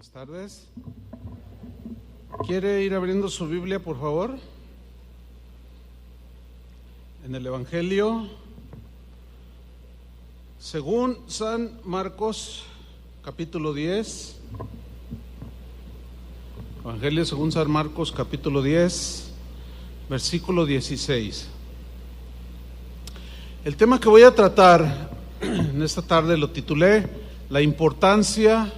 Buenas tardes. ¿Quiere ir abriendo su Biblia, por favor? En el Evangelio según San Marcos, capítulo 10. Evangelio según San Marcos, capítulo 10, versículo 16. El tema que voy a tratar en esta tarde lo titulé La importancia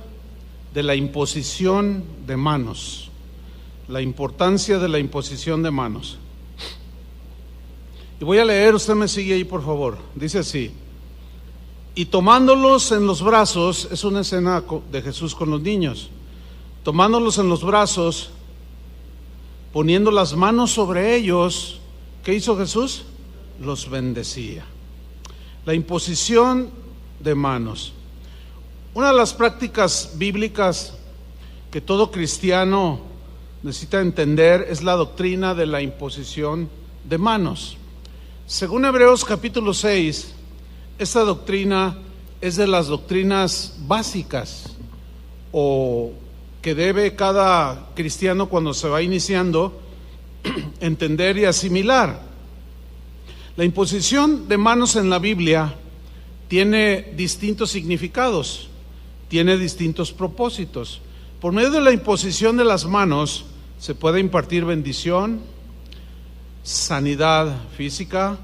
de la imposición de manos. La importancia de la imposición de manos. Y voy a leer, usted me sigue ahí por favor. Dice así: y tomándolos en los brazos, es una escena de Jesús con los niños, tomándolos en los brazos, poniendo las manos sobre ellos, ¿qué hizo Jesús? Los bendecía. La imposición de manos. Una de las prácticas bíblicas que todo cristiano necesita entender es la doctrina de la imposición de manos. Según Hebreos capítulo 6, esta doctrina es de las doctrinas básicas o que debe cada cristiano cuando se va iniciando entender y asimilar. La imposición de manos en la Biblia tiene distintos significados, tiene distintos propósitos. Por medio de la imposición de las manos se puede impartir bendición, sanidad física,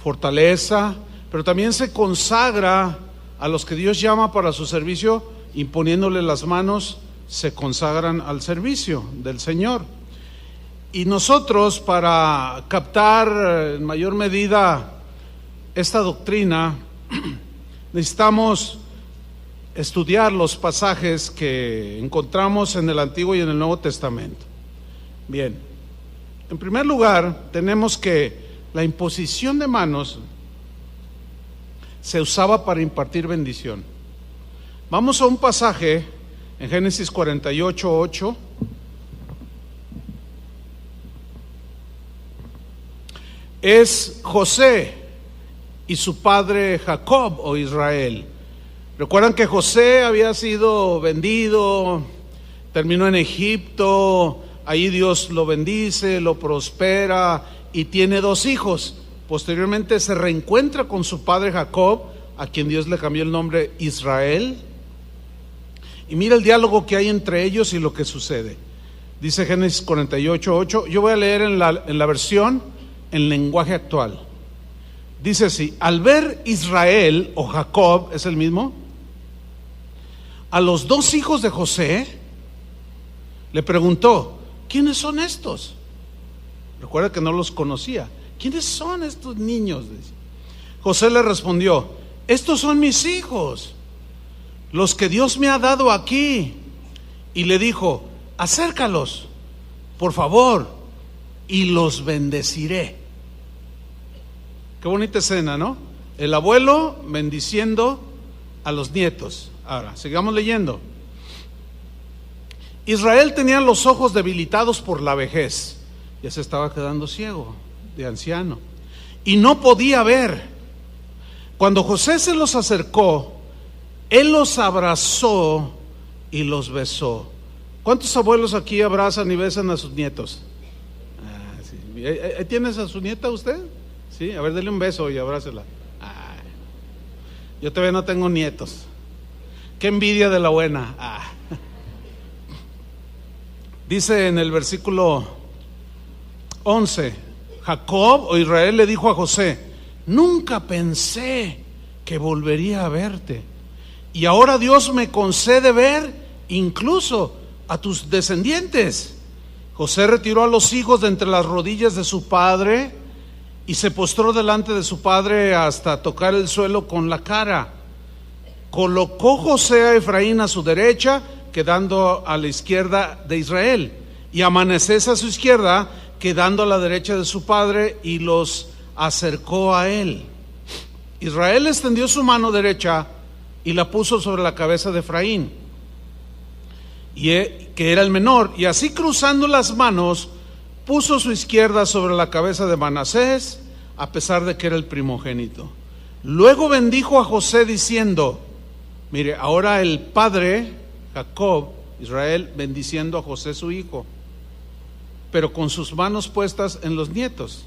fortaleza, pero también se consagra a los que Dios llama para su servicio, imponiéndole las manos, se consagran al servicio del Señor. Y nosotros, para captar en mayor medida esta doctrina, necesitamos estudiar los pasajes que encontramos en el Antiguo y en el Nuevo Testamento. Bien, en primer lugar, tenemos que la imposición de manos se usaba para impartir bendición. Vamos a un pasaje en Génesis 48:8. Es José y su padre Jacob o Israel. Recuerdan que José había sido vendido, terminó en Egipto, ahí Dios lo bendice, lo prospera y tiene 2 hijos. Posteriormente se reencuentra con su padre Jacob, a quien Dios le cambió el nombre Israel. Y mira el diálogo que hay entre ellos y lo que sucede. Dice Génesis 48:8. Yo voy a leer en la versión en lenguaje actual. Dice así: al ver Israel o Jacob, es el mismo, a los 2 hijos de José, le preguntó: ¿quiénes son estos? Recuerda que no los conocía. ¿Quiénes son estos niños? José le respondió: estos son mis hijos, los que Dios me ha dado aquí. Y le dijo: acércalos, por favor, y los bendeciré. Qué bonita escena, ¿no? El abuelo bendiciendo a los nietos. Ahora, sigamos leyendo. Israel tenía los ojos debilitados por la vejez, ya se estaba quedando ciego, de anciano, y no podía ver. Cuando José se los acercó, él los abrazó y los besó. ¿Cuántos abuelos aquí abrazan y besan a sus nietos? Sí. ¿Ahí tienes a su nieta usted? Sí, a ver, dele un beso y abrácela. Yo todavía no tengo nietos. Qué envidia de la buena. Dice en el versículo 11: Jacob o Israel le dijo a José: nunca pensé que volvería a verte, y ahora Dios me concede ver incluso a tus descendientes. José retiró a los hijos de entre las rodillas de su padre y se postró delante de su padre hasta tocar el suelo con la cara. Colocó José a Efraín a su derecha, quedando a la izquierda de Israel, y a Manasés a su izquierda, quedando a la derecha de su padre, y los acercó a él. Israel extendió su mano derecha y la puso sobre la cabeza de Efraín, que era el menor, y así cruzando las manos puso su izquierda sobre la cabeza de Manasés, a pesar de que era el primogénito. Luego bendijo a José diciendo: mire, ahora el padre Jacob Israel, bendiciendo a José su hijo, pero con sus manos puestas en los nietos.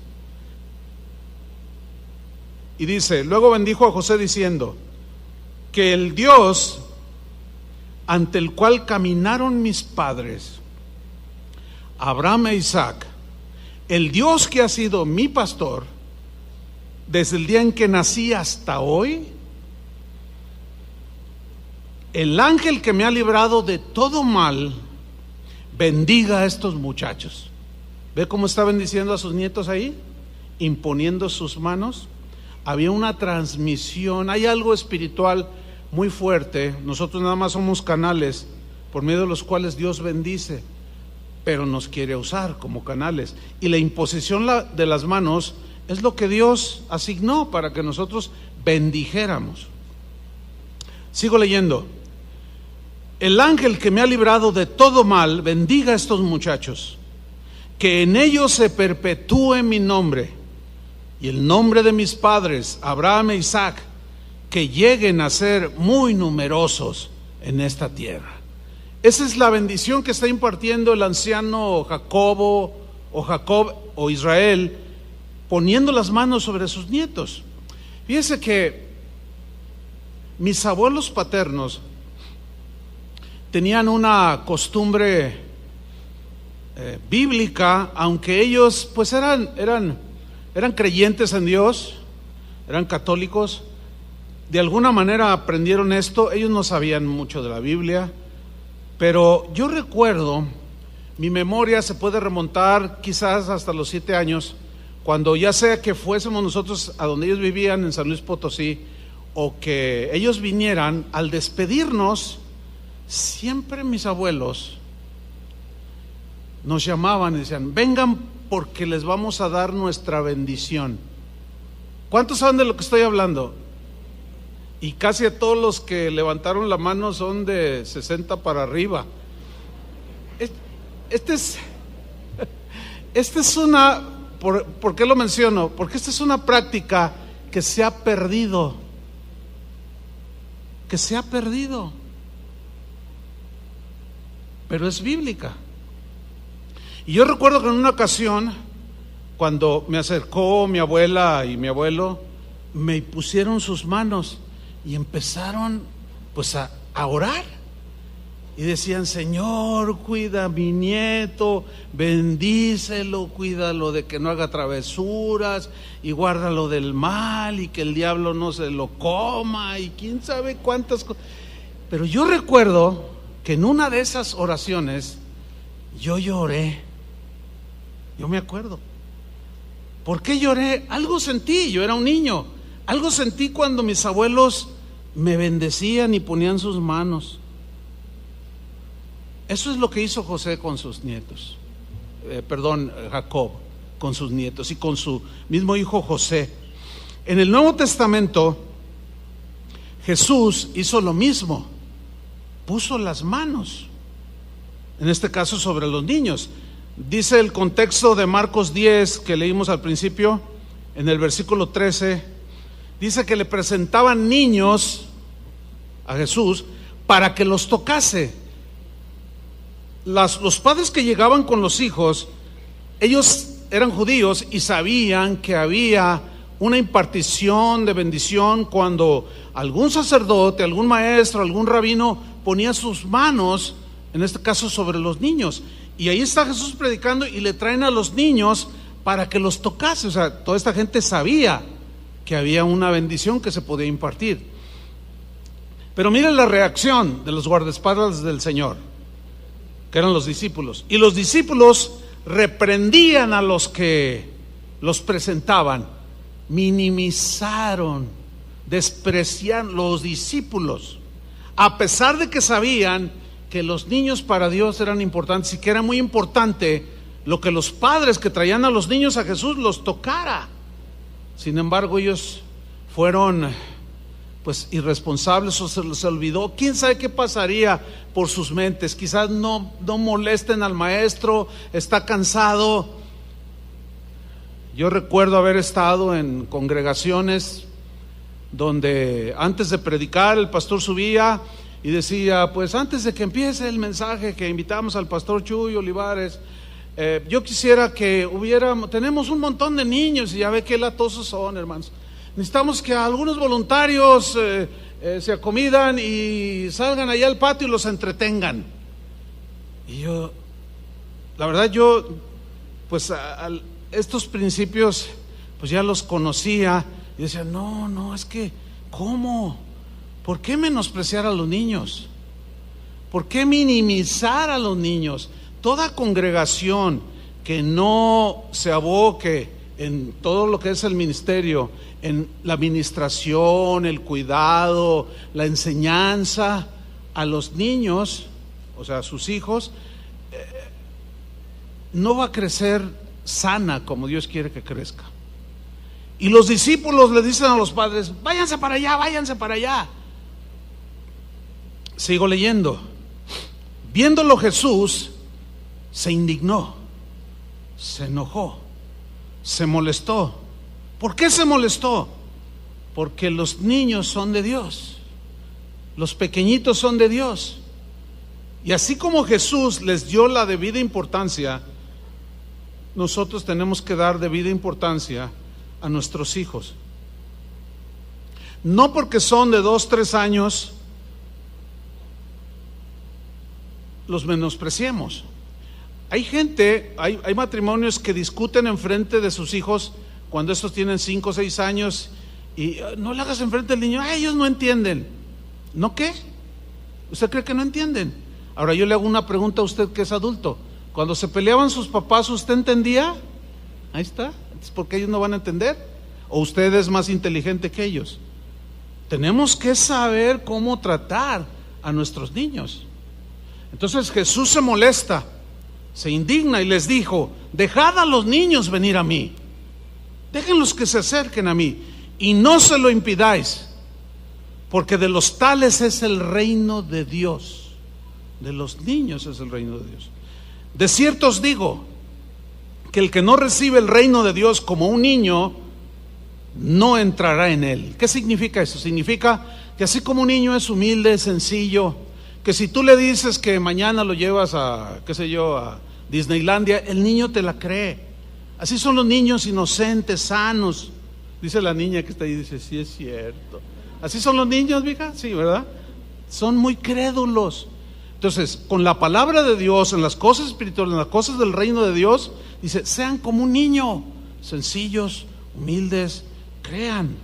Y dice, luego bendijo a José diciendo, que el Dios ante el cual caminaron mis padres, Abraham e Isaac, el Dios que ha sido mi pastor desde el día en que nací hasta hoy, el ángel que me ha librado de todo mal, bendiga a estos muchachos. ¿Ve cómo está bendiciendo a sus nietos ahí? Imponiendo sus manos. Había una transmisión, hay algo espiritual muy fuerte. Nosotros nada más somos canales por medio de los cuales Dios bendice, pero nos quiere usar como canales. Y la imposición de las manos es lo que Dios asignó para que nosotros bendijéramos. Sigo leyendo. El ángel que me ha librado de todo mal, bendiga a estos muchachos, que en ellos se perpetúe mi nombre y el nombre de mis padres, Abraham e Isaac, que lleguen a ser muy numerosos en esta tierra. Esa es la bendición que está impartiendo el anciano Jacob o Israel, poniendo las manos sobre sus nietos. Fíjense que mis abuelos paternos tenían una costumbre bíblica, aunque ellos pues eran creyentes en Dios, eran católicos. De alguna manera aprendieron esto. Ellos no sabían mucho de la Biblia, pero yo recuerdo, mi memoria se puede remontar quizás hasta los 7 años, cuando ya sea que fuésemos nosotros a donde ellos vivían en San Luis Potosí, o que ellos vinieran, al despedirnos, siempre mis abuelos nos llamaban y decían, vengan porque les vamos a dar nuestra bendición. ¿Cuántos saben de lo que estoy hablando? Y casi a todos los que levantaron la mano son de 60 para arriba. ¿Por qué lo menciono? Porque esta es una práctica que se ha perdido. Pero es bíblica. Y yo recuerdo que en una ocasión, cuando me acercó mi abuela y mi abuelo, me pusieron sus manos y empezaron pues a orar. Y decían, Señor, cuida a mi nieto, bendícelo, cuídalo de que no haga travesuras y guárdalo del mal y que el diablo no se lo coma y quién sabe cuántas cosas. Pero yo recuerdo que en una de esas oraciones yo lloré. Yo me acuerdo. ¿Por qué lloré? Algo sentí, yo era un niño. Algo sentí cuando mis abuelos me bendecían y ponían sus manos. Eso es lo que hizo José con sus nietos. Jacob con sus nietos y con su mismo hijo José. En el Nuevo Testamento, Jesús hizo lo mismo. Puso las manos, en este caso sobre los niños. Dice el contexto de Marcos 10 que leímos al principio, en el versículo 13, dice que le presentaban niños a Jesús para que los tocase. Los padres que llegaban con los hijos, ellos eran judíos y sabían que había una impartición de bendición cuando algún sacerdote, algún maestro, algún rabino ponía sus manos, en este caso sobre los niños. Y ahí está Jesús predicando y le traen a los niños para que los tocase. O sea, toda esta gente sabía que había una bendición que se podía impartir. Pero miren la reacción de los guardaespaldas del Señor, que eran los discípulos. Y los discípulos reprendían a los que los presentaban, minimizaron, despreciaron los discípulos, a pesar de que sabían que los niños para Dios eran importantes y que era muy importante lo que los padres que traían a los niños a Jesús los tocara. Sin embargo, ellos fueron pues irresponsables, o se les olvidó. Quién sabe qué pasaría por sus mentes. Quizás no molesten al maestro, está cansado. Yo recuerdo haber estado en congregaciones donde antes de predicar el pastor subía y decía, pues antes de que empiece el mensaje que invitamos al pastor Chuy Olivares, yo quisiera que tenemos un montón de niños y ya ve qué latosos son, hermanos. Necesitamos que algunos voluntarios se acomidan y salgan allá al patio y los entretengan. Y yo, la verdad, pues estos principios pues ya los conocía y decía, no, es que, ¿cómo? ¿Por qué menospreciar a los niños? ¿Por qué minimizar a los niños? Toda congregación que no se aboque en todo lo que es el ministerio, en la administración, el cuidado, la enseñanza a los niños, o sea, a sus hijos, no va a crecer sana como Dios quiere que crezca. Y los discípulos le dicen a los padres, váyanse para allá, váyanse para allá. Sigo leyendo. Viéndolo Jesús, se indignó, se enojó, se molestó. ¿Por qué se molestó? Porque los niños son de Dios, los pequeñitos son de Dios. Y así como Jesús les dio la debida importancia, nosotros tenemos que dar debida importancia a nuestros hijos. No porque son de 2, 3 años los menospreciemos. Hay gente, hay matrimonios que discuten enfrente de sus hijos cuando estos tienen 5 o 6 años y no le hagas enfrente del niño, ellos no entienden. ¿No qué? ¿Usted cree que no entienden? Ahora yo le hago una pregunta a usted que es adulto. Cuando se peleaban sus papás, ¿usted entendía? Ahí está. ¿Es porque ellos no van a entender? ¿O usted es más inteligente que ellos? Tenemos que saber cómo tratar a nuestros niños. Entonces Jesús se molesta, se indigna y les dijo, dejad a los niños venir a mí, déjenlos que se acerquen a mí y no se lo impidáis, porque de los tales es el reino de Dios. De los niños es el reino de Dios. De cierto os digo que el que no recibe el reino de Dios como un niño no entrará en él. ¿Qué significa eso? Significa que así como un niño es humilde, sencillo, que si tú le dices que mañana lo llevas a, qué sé yo, a Disneylandia, el niño te la cree. Así son los niños inocentes, sanos. Dice la niña que está ahí, dice, sí es cierto. Así son los niños, mija, sí, ¿verdad? Son muy crédulos. Entonces, con la palabra de Dios, en las cosas espirituales, en las cosas del reino de Dios, dice, sean como un niño, sencillos, humildes, crean.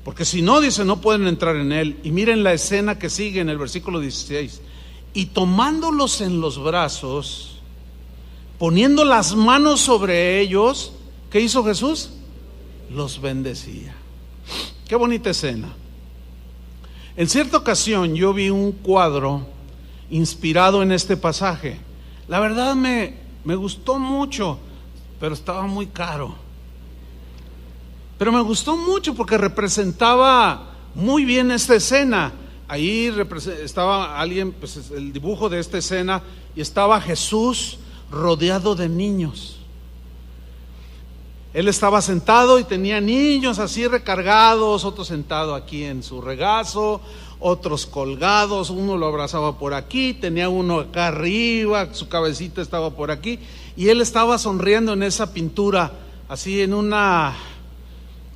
Porque si no, dice, no pueden entrar en él. Y miren la escena que sigue en el versículo 16. Y tomándolos en los brazos, poniendo las manos sobre ellos, ¿qué hizo Jesús? Los bendecía. Qué bonita escena. En cierta ocasión yo vi un cuadro inspirado en este pasaje. La verdad me gustó mucho, pero estaba muy caro. Pero me gustó mucho porque representaba muy bien esta escena. Ahí estaba alguien, pues el dibujo de esta escena, y estaba Jesús rodeado de niños. Él estaba sentado y tenía niños así recargados, otro sentado aquí en su regazo, otros colgados, uno lo abrazaba por aquí, tenía uno acá arriba, su cabecita estaba por aquí, y él estaba sonriendo en esa pintura, así en una,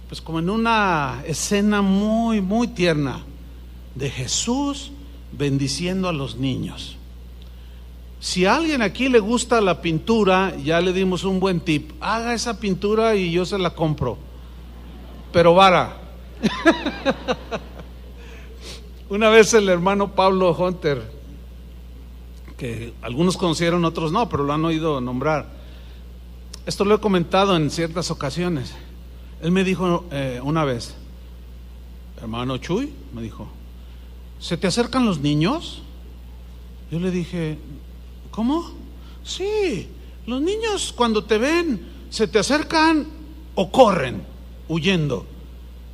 pues como en una escena muy, muy tierna de Jesús bendiciendo a los niños. Si a alguien aquí le gusta la pintura, ya le dimos un buen tip. Haga esa pintura y yo se la compro, pero vara. Una vez el hermano Pablo Hunter, que algunos conocieron, otros no, pero lo han oído nombrar. Esto lo he comentado en ciertas ocasiones. Él me dijo una vez, hermano Chuy, me dijo, ¿se te acercan los niños? Yo le dije, ¿cómo? Sí, los niños cuando te ven se te acercan o corren huyendo.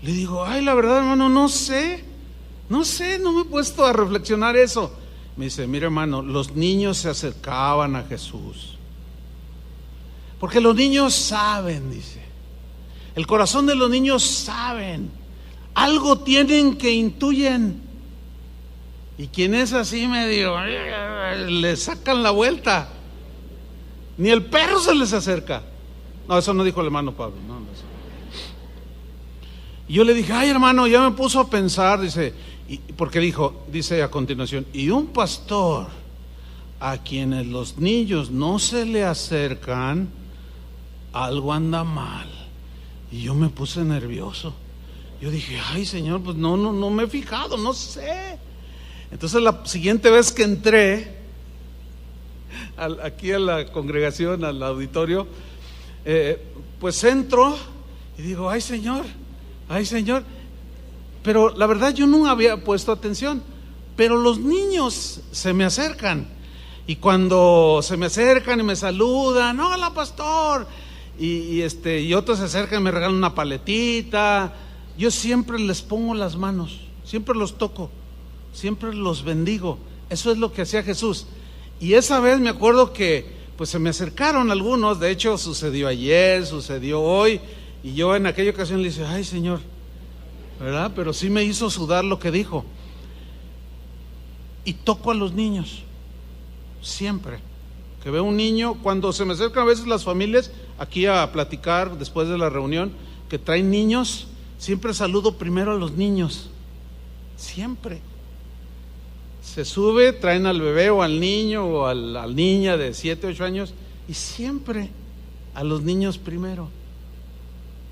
Le digo, ay, la verdad, hermano, no sé, no me he puesto a reflexionar eso. Me dice, mira, hermano, los niños se acercaban a Jesús porque los niños saben, dice, el corazón de los niños saben, algo tienen que intuyen. Y quien es así medio, le sacan la vuelta. Ni el perro se les acerca. No, eso no dijo el hermano Pablo. No. Y yo le dije, ay hermano, ya me puso a pensar, dice, porque dice a continuación, y un pastor a quienes los niños no se le acercan, algo anda mal. Y yo me puse nervioso. Yo dije, ay Señor, pues no me he fijado, no sé. Entonces la siguiente vez que entré aquí a la congregación, al auditorio, pues entro y digo, ay Señor, pero la verdad yo no había puesto atención, pero los niños se me acercan, y cuando se me acercan y me saludan, hola pastor, y otros se acercan y me regalan una paletita, yo siempre les pongo las manos, siempre los toco, siempre los bendigo. Eso es lo que hacía Jesús. Y esa vez me acuerdo que pues se me acercaron algunos, de hecho sucedió ayer, sucedió hoy, y yo en aquella ocasión le dije, ay Señor, ¿verdad? Pero sí me hizo sudar lo que dijo. Y toco a los niños, siempre que veo un niño, cuando se me acercan a veces las familias aquí a platicar después de la reunión, que traen niños, siempre saludo primero a los niños, siempre. Se sube, traen al bebé o al niño o a la niña de 7, 8 años, y siempre a los niños primero.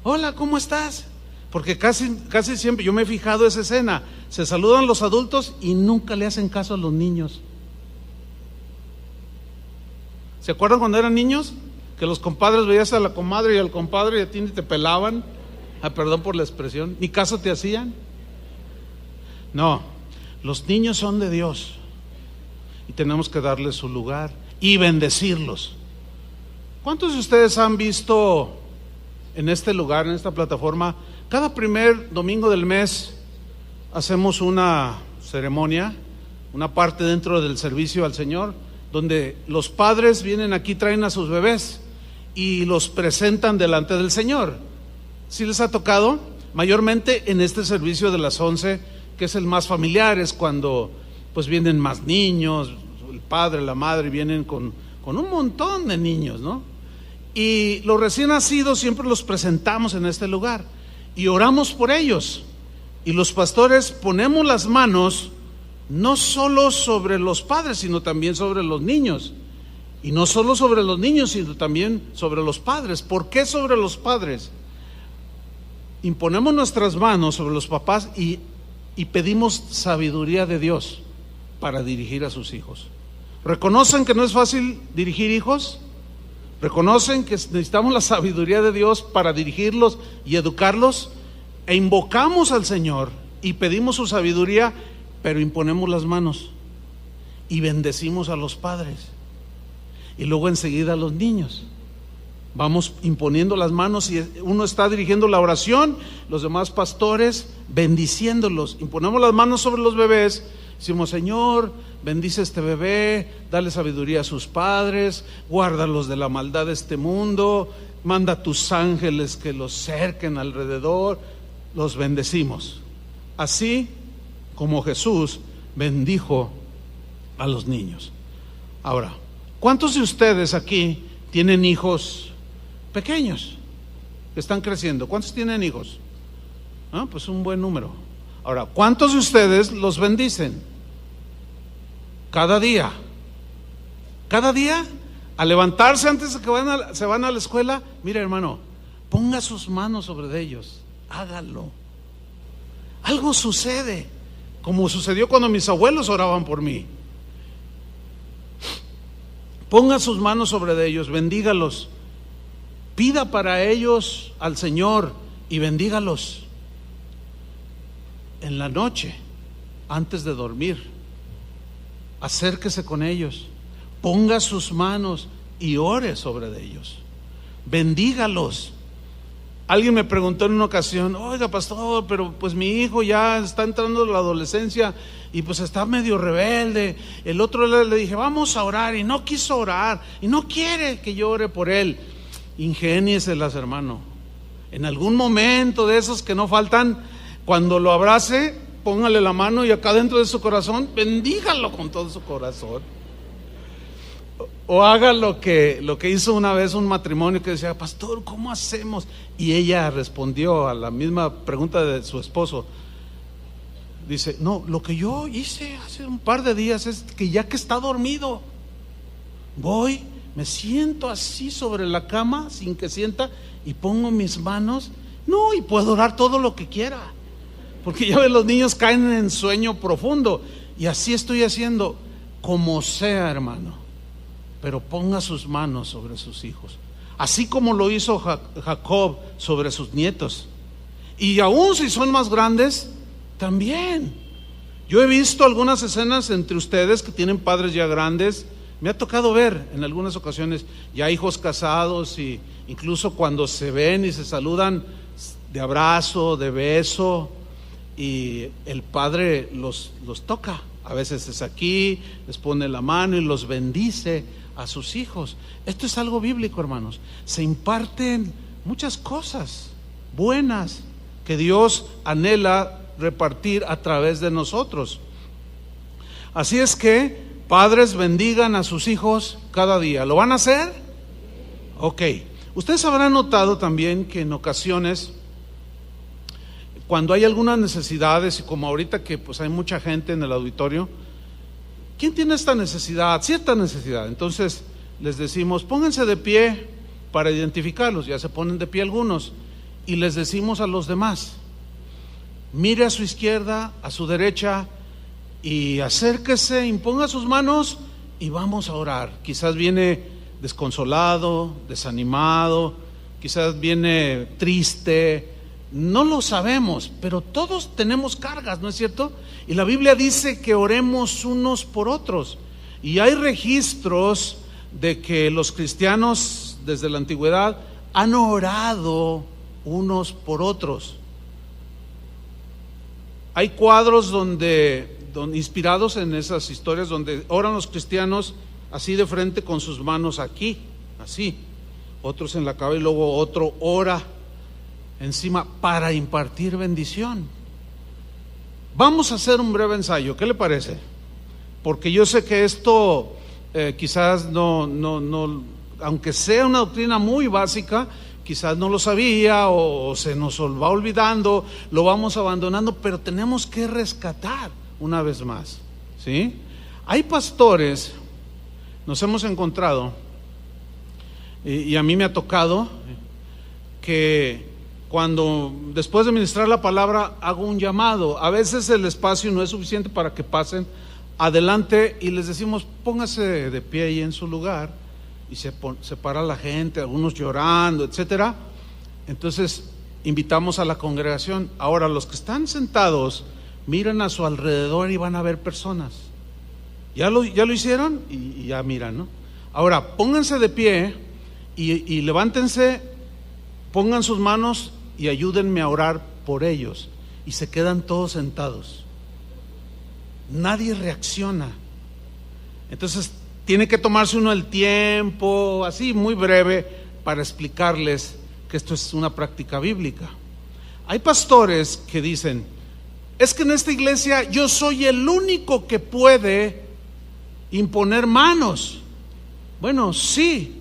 Hola, ¿cómo estás? Porque casi siempre, yo me he fijado esa escena, se saludan los adultos y nunca le hacen caso a los niños. ¿Se acuerdan cuando eran niños? Que los compadres veías a la comadre y al compadre y a ti ni te pelaban. Perdón por la expresión, ni caso te hacían. No, los niños son de Dios y tenemos que darles su lugar y bendecirlos. ¿Cuántos de ustedes han visto en este lugar, en esta plataforma, cada primer domingo del mes hacemos una ceremonia, una parte dentro del servicio al Señor, donde los padres vienen aquí, traen a sus bebés y los presentan delante del Señor? ¿Sí les ha tocado? Mayormente en este servicio de las 11, que es el más familiar, es cuando pues vienen más niños, el padre, la madre, vienen con un montón de niños, ¿no? Y los recién nacidos siempre los presentamos en este lugar y oramos por ellos, y los pastores ponemos las manos no solo sobre los padres, sino también sobre los niños, y no solo sobre los niños, sino también sobre los padres. ¿Por qué sobre los padres? Imponemos nuestras manos sobre los papás y pedimos sabiduría de Dios para dirigir a sus hijos. ¿Reconocen que no es fácil dirigir hijos? ¿Reconocen que necesitamos la sabiduría de Dios para dirigirlos y educarlos? E invocamos al Señor y pedimos su sabiduría, pero imponemos las manos y bendecimos a los padres, y luego enseguida a los niños. Vamos imponiendo las manos y uno está dirigiendo la oración, los demás pastores bendiciéndolos. Imponemos las manos sobre los bebés, decimos: Señor, bendice a este bebé, dale sabiduría a sus padres, guárdalos de la maldad de este mundo, manda a tus ángeles que los cerquen alrededor. Los bendecimos, así como Jesús bendijo a los niños. Ahora, ¿cuántos de ustedes aquí tienen hijos pequeños que están creciendo? ¿Cuántos tienen hijos? Pues un buen número. Ahora, ¿cuántos de ustedes los bendicen? Cada día. Cada día, al levantarse antes de que se van a la escuela, mira, hermano, ponga sus manos sobre ellos, hágalo. Algo sucede, como sucedió cuando mis abuelos oraban por mí. Ponga sus manos sobre ellos, bendígalos, pida para ellos al Señor y bendígalos. En la noche, antes de dormir, acérquese con ellos, ponga sus manos y ore sobre ellos, bendígalos. Alguien me preguntó en una ocasión: oiga, pastor, pero pues mi hijo ya está entrando en la adolescencia y pues está medio rebelde. El otro le dije: vamos a orar, y no quiso orar y no quiere que yo ore por él. Ingénieselas, hermano. En algún momento de esos que no faltan, cuando lo abrace, póngale la mano y acá dentro de su corazón, bendígalo con todo su corazón. O haga lo que hizo una vez un matrimonio que decía, pastor, ¿cómo hacemos? Y ella respondió a la misma pregunta de su esposo. Dice, no, lo que yo hice hace un par de días es que ya que está dormido, voy, me siento así sobre la cama sin que sienta y pongo mis manos, no, y puedo orar todo lo que quiera, porque ya ves, los niños caen en sueño profundo, y así estoy haciendo, como sea, hermano, pero ponga sus manos sobre sus hijos, así como lo hizo Jacob sobre sus nietos, y aún si son más grandes, también. Yo he visto algunas escenas entre ustedes que tienen padres ya grandes. Me ha tocado ver en algunas ocasiones ya hijos casados, y incluso cuando se ven y se saludan de abrazo, de beso, y el padre los toca. A veces es aquí, les pone la mano y los bendice a sus hijos. Esto es algo bíblico, hermanos. Se imparten muchas cosas buenas que Dios anhela repartir a través de nosotros. Así es que, padres, bendigan a sus hijos cada día. ¿Lo van a hacer? Ok. Ustedes habrán notado también que en ocasiones, cuando hay algunas necesidades, y como ahorita que pues hay mucha gente en el auditorio, ¿quién tiene esta necesidad? Cierta necesidad. Entonces les decimos, pónganse de pie para identificarlos. Ya se ponen de pie algunos, y les decimos a los demás, mire a su izquierda, a su derecha, y acérquese, imponga sus manos y vamos a orar. Quizás viene desconsolado, desanimado, quizás viene triste, no lo sabemos, pero todos tenemos cargas, ¿no es cierto? Y la Biblia dice que oremos unos por otros, y hay registros de que los cristianos desde la antigüedad han orado unos por otros. Hay cuadros donde inspirados en esas historias, donde oran los cristianos así de frente con sus manos aquí, así, otros en la cabeza, y luego otro ora encima para impartir bendición. Vamos a hacer un breve ensayo, ¿qué le parece? Porque yo sé que esto quizás no, aunque sea una doctrina muy básica, quizás no lo sabía o se nos va olvidando, lo vamos abandonando, pero tenemos que rescatar una vez más, ¿sí? Hay pastores, nos hemos encontrado, y a mí me ha tocado, que cuando después de ministrar la palabra hago un llamado, a veces el espacio no es suficiente para que pasen adelante, y les decimos, póngase de pie ahí en su lugar, y se para la gente, algunos llorando, etcétera. Entonces invitamos a la congregación. Ahora, los que están sentados miran a su alrededor y van a ver personas. ¿Ya lo hicieron? Y ya miran, ¿no? Ahora, pónganse de pie y levántense, pongan sus manos y ayúdenme a orar por ellos. Y se quedan todos sentados. Nadie reacciona. Entonces tiene que tomarse uno el tiempo, así muy breve, para explicarles que esto es una práctica bíblica. Hay pastores que dicen, es que en esta iglesia yo soy el único que puede imponer manos. Bueno, sí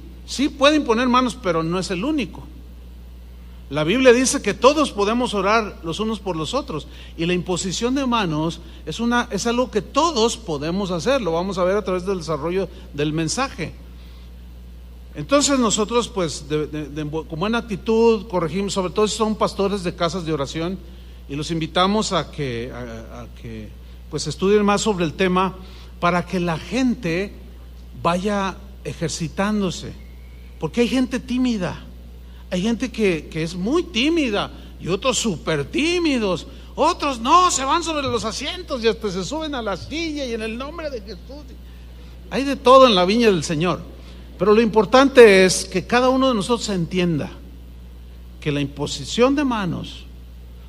puede imponer manos, pero no es el único. La Biblia dice que todos podemos orar los unos por los otros, y la imposición de manos es algo que todos podemos hacer. Lo vamos a ver a través del desarrollo del mensaje. Entonces nosotros pues con buena actitud corregimos, sobre todo si son pastores de casas de oración, y los invitamos a que pues estudien más sobre el tema, para que la gente vaya ejercitándose, porque hay gente tímida. Hay gente que es muy tímida, y otros súper tímidos. Otros no, se van sobre los asientos y hasta se suben a la silla, y en el nombre de Jesús. Hay de todo en la viña del Señor. Pero lo importante es que cada uno de nosotros entienda que la imposición de manos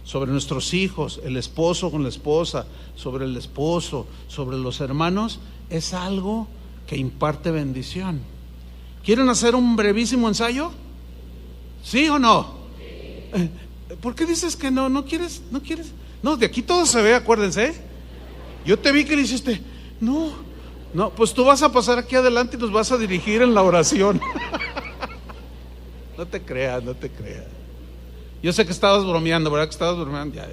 sobre nuestros hijos, el esposo con la esposa, sobre el esposo, sobre los hermanos, es algo que imparte bendición. ¿Quieren hacer un brevísimo ensayo? ¿Sí o no? ¿Por qué dices que no? ¿No quieres? No, de aquí todo se ve, acuérdense. Yo te vi que le hiciste, no, pues tú vas a pasar aquí adelante y nos vas a dirigir en la oración. No te creas. Yo sé que estabas bromeando, ¿verdad? Que estabas bromeando. Ya.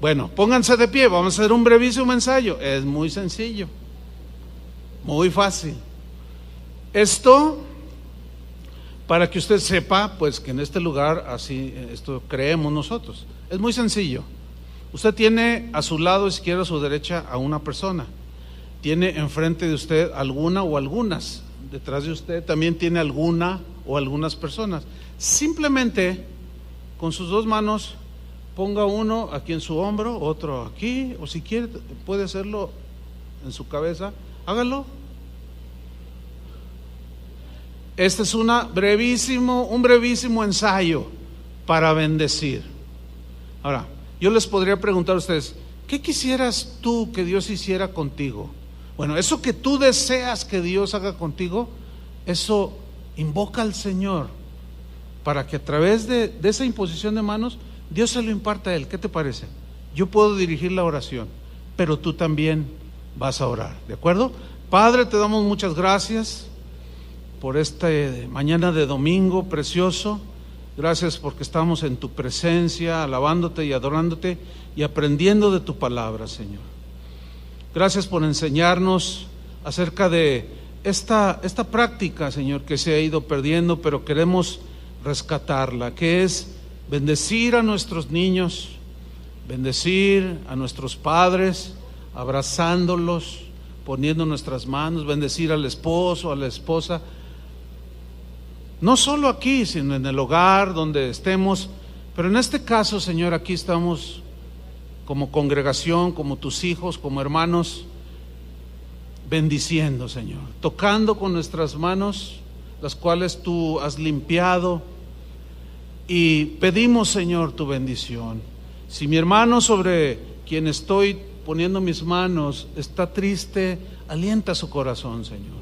Bueno, pónganse de pie, vamos a hacer un brevísimo ensayo. Es muy sencillo, muy fácil. Esto, para que usted sepa, pues que en este lugar así, esto creemos nosotros. Es muy sencillo. Usted tiene a su lado izquierdo, a su derecha, a una persona. Tiene enfrente de usted alguna o algunas. Detrás de usted también tiene alguna o algunas personas. Simplemente con sus dos manos ponga uno aquí en su hombro, otro aquí, o si quiere puede hacerlo en su cabeza, hágalo. Este es un brevísimo ensayo para bendecir. Ahora, yo les podría preguntar a ustedes, ¿qué quisieras tú que Dios hiciera contigo? Bueno, eso que tú deseas que Dios haga contigo, eso invoca al Señor para que a través de esa imposición de manos Dios se lo imparta a él. ¿Qué te parece? Yo puedo dirigir la oración, pero tú también vas a orar, ¿de acuerdo? Padre, te damos muchas gracias por esta mañana de domingo precioso. Gracias porque estamos en tu presencia, alabándote y adorándote y aprendiendo de tu palabra, Señor. Gracias por enseñarnos acerca de esta práctica, Señor, que se ha ido perdiendo, pero queremos rescatarla, que es bendecir a nuestros niños, bendecir a nuestros padres, abrazándolos, poniendo nuestras manos, bendecir al esposo, a la esposa, no solo aquí, sino en el hogar donde estemos, pero en este caso, Señor, aquí estamos como congregación, como tus hijos, como hermanos, bendiciendo, Señor, tocando con nuestras manos, las cuales tú has limpiado, y pedimos, Señor, tu bendición. Si mi hermano sobre quien estoy poniendo mis manos está triste, alienta su corazón, Señor.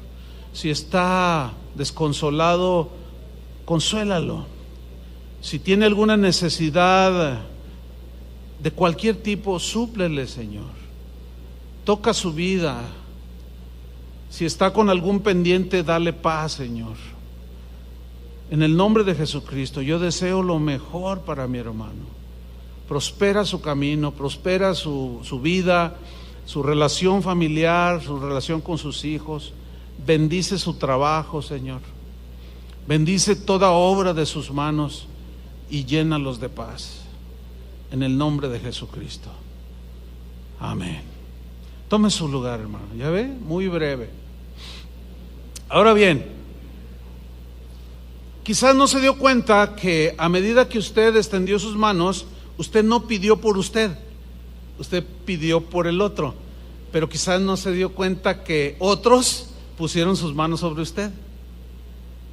Si está desconsolado, consuélalo. Si tiene alguna necesidad de cualquier tipo, súplele, Señor. Toca su vida. Si está con algún pendiente, dale paz, Señor. En el nombre de Jesucristo, yo deseo lo mejor para mi hermano. Prospera su camino, prospera su vida, su relación familiar, su relación con sus hijos. Bendice su trabajo, Señor. Bendice toda obra de sus manos y llénalos de paz. En el nombre de Jesucristo. Amén. Tome su lugar, hermano. ¿Ya ve? Muy breve. Ahora bien, quizás no se dio cuenta que a medida que usted extendió sus manos, usted no pidió por usted, usted pidió por el otro, pero quizás no se dio cuenta que otros pusieron sus manos sobre usted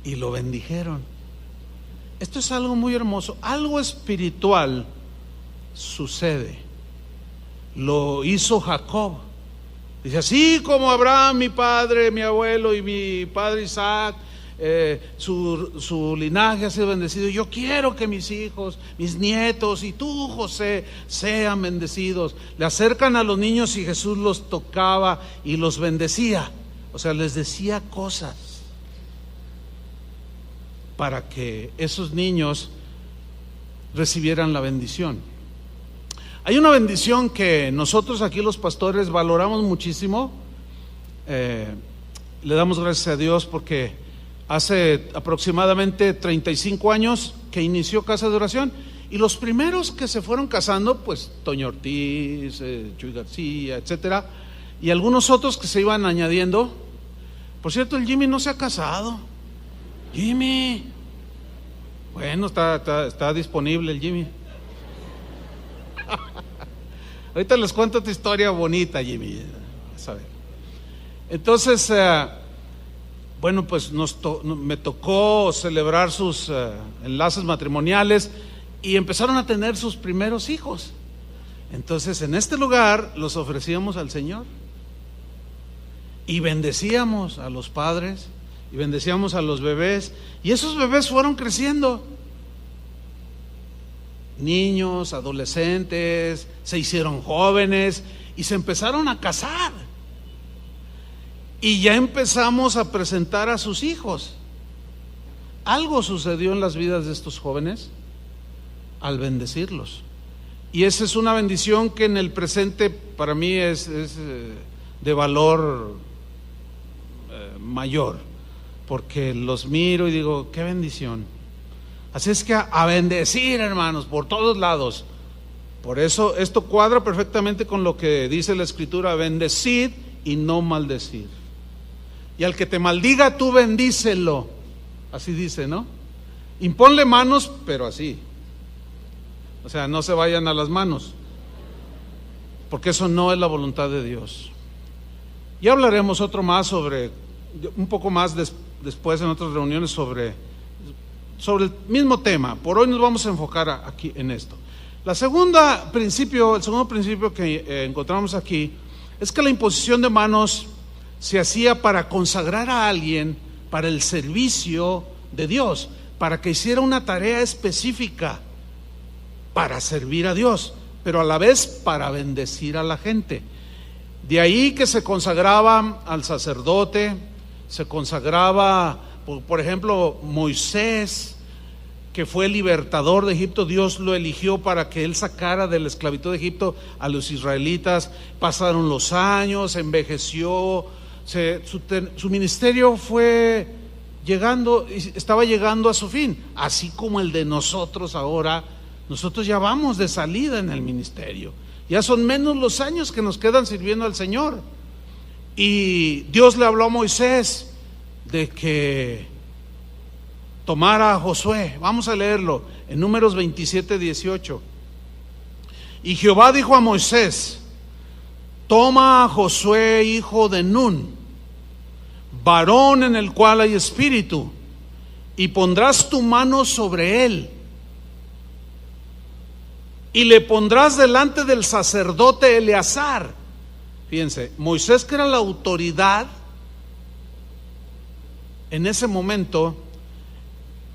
y lo bendijeron. Esto es algo muy hermoso, algo espiritual sucede. Lo hizo Jacob. Dice, así como Abraham, mi padre, mi abuelo y mi padre Isaac, su linaje ha sido bendecido, yo quiero que mis hijos, mis nietos y tú, José, sean bendecidos. Le acercan a los niños y Jesús los tocaba y los bendecía, o sea, les decía cosas para que esos niños recibieran la bendición. Hay una bendición que nosotros aquí los pastores valoramos muchísimo. Le damos gracias a Dios porque hace aproximadamente 35 años que inició Casa de Oración, y los primeros que se fueron casando, pues Toño Ortiz, Chuy García, etcétera, y algunos otros que se iban añadiendo. Por cierto, el Jimmy no se ha casado. Jimmy, bueno, está disponible el Jimmy. Ahorita les cuento tu historia bonita, Jimmy. Vas a ver. Entonces, bueno, pues me tocó celebrar sus enlaces matrimoniales y empezaron a tener sus primeros hijos. Entonces, en este lugar los ofrecíamos al Señor y bendecíamos a los padres y bendecíamos a los bebés, y esos bebés fueron creciendo. niños, adolescentes, se hicieron jóvenes y se empezaron a casar. Y ya empezamos a presentar a sus hijos. Algo sucedió en las vidas de estos jóvenes al bendecirlos. Y esa es una bendición que en el presente para mí es de valor mayor, porque los miro y digo, qué bendición. Así es que a bendecir, hermanos, por todos lados. Por eso esto cuadra perfectamente con lo que dice la Escritura: bendecid y no maldecir. Y al que te maldiga, tú bendícelo. Así dice, ¿no? Imponle manos, pero así. O sea, no se vayan a las manos, porque eso no es la voluntad de Dios. Ya hablaremos otro más un poco más después en otras reuniones sobre el mismo tema. Por hoy nos vamos a enfocar aquí en esto. El segundo principio que encontramos aquí es que la imposición de manos se hacía para consagrar a alguien para el servicio de Dios, para que hiciera una tarea específica para servir a Dios, pero a la vez para bendecir a la gente. De ahí que se consagraba al sacerdote, se consagraba, por ejemplo, Moisés, que fue el libertador de Egipto. Dios lo eligió para que él sacara de la esclavitud de Egipto a los israelitas. Pasaron los años, envejeció, su ministerio estaba llegando a su fin, así como el de nosotros ahora. Nosotros ya vamos de salida en el ministerio, ya son menos los años que nos quedan sirviendo al Señor. Y Dios le habló a Moisés de que tomara a Josué. Vamos a leerlo en Números 27:18. Y Jehová dijo a Moisés: toma a Josué, hijo de Nun, varón en el cual hay espíritu, y pondrás tu mano sobre él, y le pondrás delante del sacerdote Eleazar. Fíjense, Moisés, que era la autoridad en ese momento,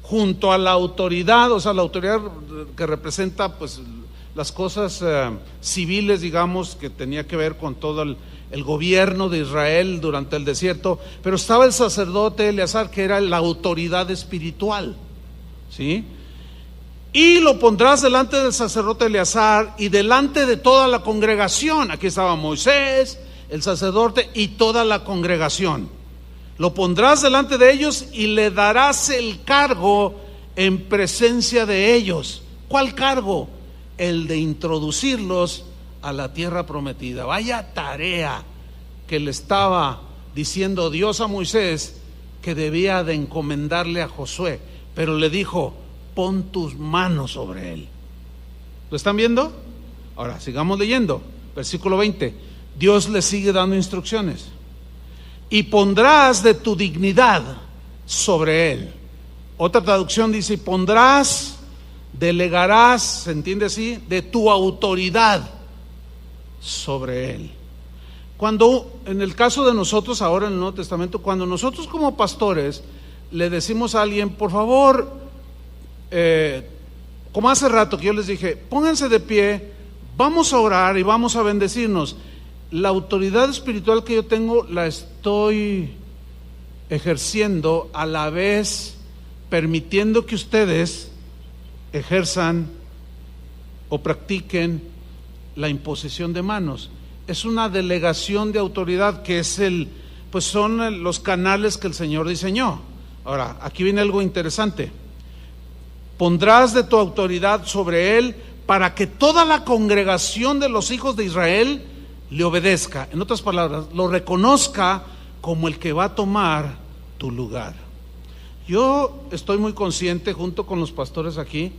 junto a la autoridad, o sea, la autoridad que representa pues las cosas civiles, digamos, que tenía que ver con todo el gobierno de Israel durante el desierto, pero estaba el sacerdote Eleazar, que era la autoridad espiritual, ¿sí? Y lo pondrás delante del sacerdote Eleazar y delante de toda la congregación. Aquí estaba Moisés, el sacerdote y toda la congregación. Lo pondrás delante de ellos y le darás el cargo en presencia de ellos. ¿Cuál cargo? El de introducirlos a la tierra prometida. Vaya tarea que le estaba diciendo Dios a Moisés que debía de encomendarle a Josué, pero le dijo: pon tus manos sobre él. ¿Lo están viendo? Ahora sigamos leyendo. Versículo 20. Dios le sigue dando instrucciones. Y pondrás de tu dignidad sobre él. Otra traducción dice: y pondrás, delegarás, ¿se entiende así? De tu autoridad sobre él. Cuando, en el caso de nosotros ahora en el Nuevo Testamento, cuando nosotros como pastores le decimos a alguien: por favor, como hace rato que yo les dije, pónganse de pie, vamos a orar y vamos a bendecirnos. La autoridad espiritual que yo tengo la estoy ejerciendo, a la vez permitiendo que ustedes ejerzan o practiquen la imposición de manos. Es una delegación de autoridad que es son los canales que el Señor diseñó. Ahora, aquí viene algo interesante. Pondrás de tu autoridad sobre él para que toda la congregación de los hijos de Israel le obedezca. En otras palabras, lo reconozca como el que va a tomar tu lugar. Yo estoy muy consciente, junto con los pastores aquí,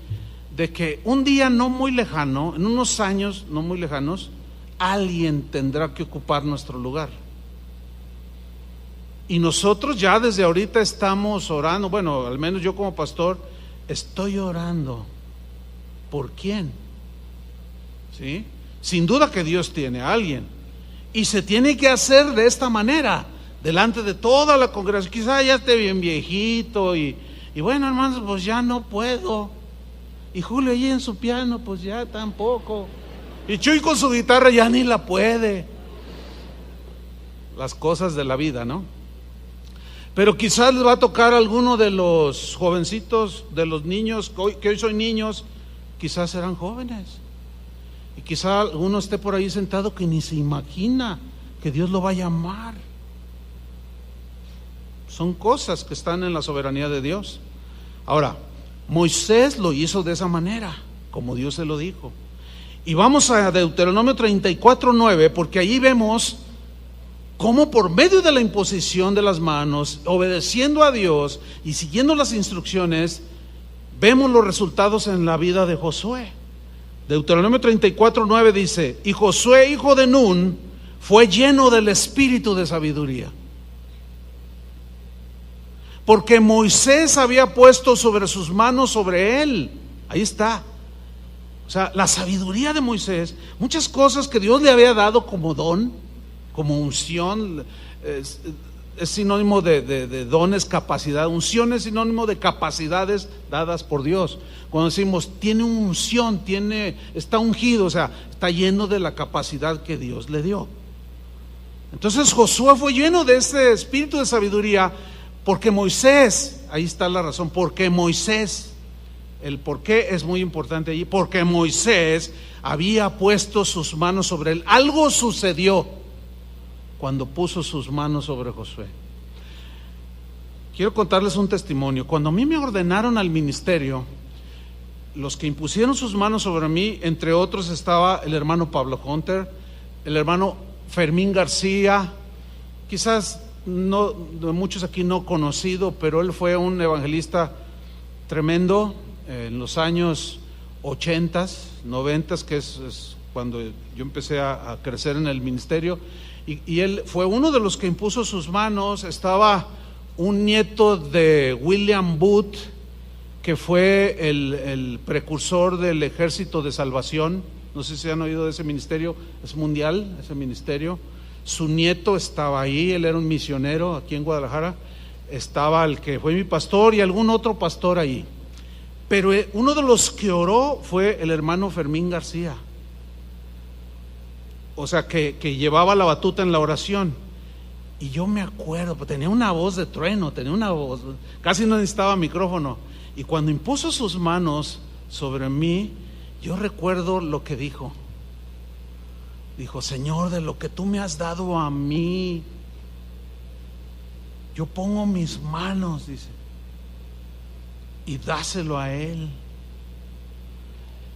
de que un día no muy lejano, en unos años no muy lejanos, alguien tendrá que ocupar nuestro lugar. Y nosotros ya desde ahorita estamos orando. Bueno, al menos yo como pastor estoy orando. ¿Por quién? ¿Sí? Sin duda que Dios tiene a alguien, y se tiene que hacer de esta manera, delante de toda la congregación. Quizá ya esté bien viejito y bueno, hermanos, pues ya no puedo. Y Julio ahí en su piano, pues ya tampoco. Y Chuy con su guitarra ya ni la puede. Las cosas de la vida, ¿no? Pero quizás les va a tocar a alguno de los jovencitos, de los niños, que hoy son niños, quizás serán jóvenes. Y quizás alguno esté por ahí sentado que ni se imagina que Dios lo va a llamar. Son cosas que están en la soberanía de Dios. Ahora, Moisés lo hizo de esa manera, como Dios se lo dijo. Y vamos a Deuteronomio 34:9, porque allí vemos cómo por medio de la imposición de las manos, obedeciendo a Dios y siguiendo las instrucciones, vemos los resultados en la vida de Josué. Deuteronomio 34:9 dice: y Josué, hijo de Nun, fue lleno del espíritu de sabiduría, porque Moisés había puesto sobre sus manos sobre él. Ahí está. O sea, la sabiduría de Moisés, muchas cosas que Dios le había dado como don, como unción, es sinónimo de dones, capacidad. Unción es sinónimo de capacidades dadas por Dios. Cuando decimos tiene unción, está ungido, o sea, está lleno de la capacidad que Dios le dio. Entonces Josué fue lleno de ese espíritu de sabiduría, porque Moisés, ahí está la razón, porque Moisés, el por qué es muy importante allí, porque Moisés había puesto sus manos sobre él. Algo sucedió cuando puso sus manos sobre Josué. Quiero contarles un testimonio. Cuando a mí me ordenaron al ministerio, los que impusieron sus manos sobre mí, entre otros estaba el hermano Pablo Hunter, el hermano Fermín García, quizás no, muchos aquí no conocido, pero él fue un evangelista tremendo en los años 80, 90, que es cuando yo empecé a crecer en el ministerio, y él fue uno de los que impuso sus manos. Estaba un nieto de William Booth, que fue el precursor del Ejército de Salvación. No sé si han oído de ese ministerio, es mundial ese ministerio. Su nieto estaba ahí, él era un misionero aquí en Guadalajara. Estaba el que fue mi pastor y algún otro pastor ahí. Pero uno de los que oró fue el hermano Fermín García. O sea, que llevaba la batuta en la oración. Y yo me acuerdo, pues tenía una voz de trueno, tenía una voz, casi no necesitaba micrófono. Y cuando impuso sus manos sobre mí, yo recuerdo lo que dijo. Dijo: Señor, de lo que tú me has dado a mí, yo pongo mis manos, dice, y dáselo a él.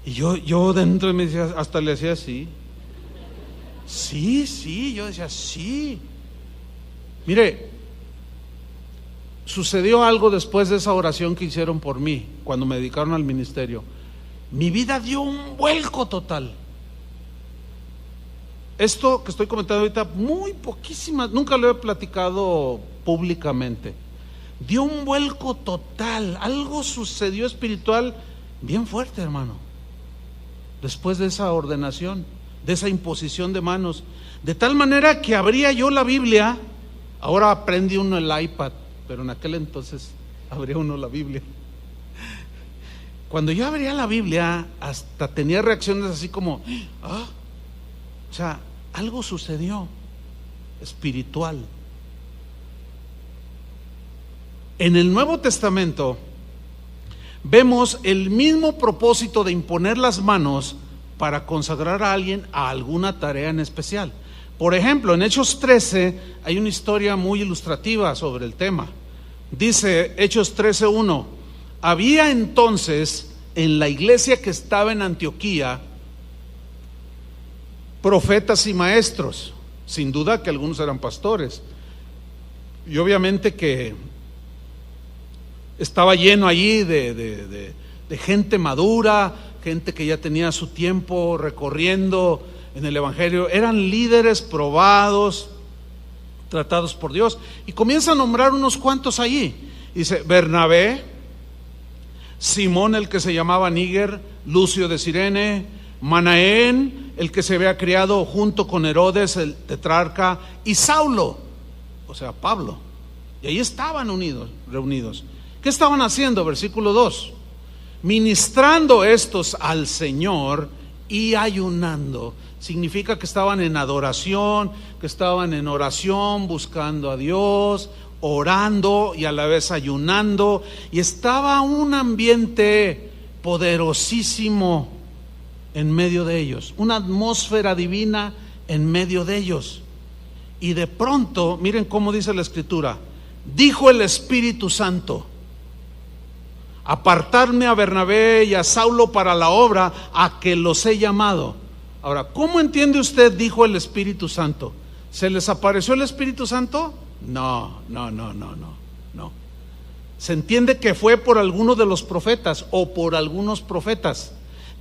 Y yo dentro de mí decía, hasta le hacía así. Sí, yo decía sí. Mire, sucedió algo después de esa oración que hicieron por mí, cuando me dedicaron al ministerio. Mi vida dio un vuelco total. Esto que estoy comentando ahorita, muy poquísimas, nunca lo he platicado públicamente. Dio un vuelco total. Algo sucedió espiritual bien fuerte, hermano, después de esa ordenación, de esa imposición de manos, de tal manera que abría yo la Biblia. Ahora aprende uno el iPad, pero en aquel entonces abría uno la Biblia. Cuando yo abría la Biblia, hasta tenía reacciones así como, o sea, algo sucedió espiritual. En el Nuevo Testamento vemos el mismo propósito de imponer las manos para consagrar a alguien a alguna tarea en especial. Por ejemplo, en Hechos 13 hay una historia muy ilustrativa sobre el tema. Dice Hechos 13:1: había entonces en la iglesia que estaba en Antioquía profetas y maestros, sin duda que algunos eran pastores, y obviamente que estaba lleno allí de gente madura, gente que ya tenía su tiempo recorriendo en el evangelio. Eran líderes probados, tratados por Dios, y comienza a nombrar unos cuantos allí. Dice Bernabé, Simón el que se llamaba Níger, Lucio de Cirene, Manaén el que se había criado junto con Herodes el tetrarca, y Saulo, o sea Pablo. Y ahí estaban reunidos. ¿Qué estaban haciendo? Versículo 2: ministrando estos al Señor y ayunando. Significa que estaban en adoración, que estaban en oración, buscando a Dios, orando y a la vez ayunando. Y estaba un ambiente poderosísimo en medio de ellos, una atmósfera divina en medio de ellos. Y de pronto, miren cómo dice la Escritura, dijo el Espíritu Santo: apartarme a Bernabé y a Saulo para la obra a que los he llamado. Ahora, ¿cómo entiende usted? Dijo el Espíritu Santo. ¿Se les apareció el Espíritu Santo? No. Se entiende que fue por alguno de los profetas o por algunos profetas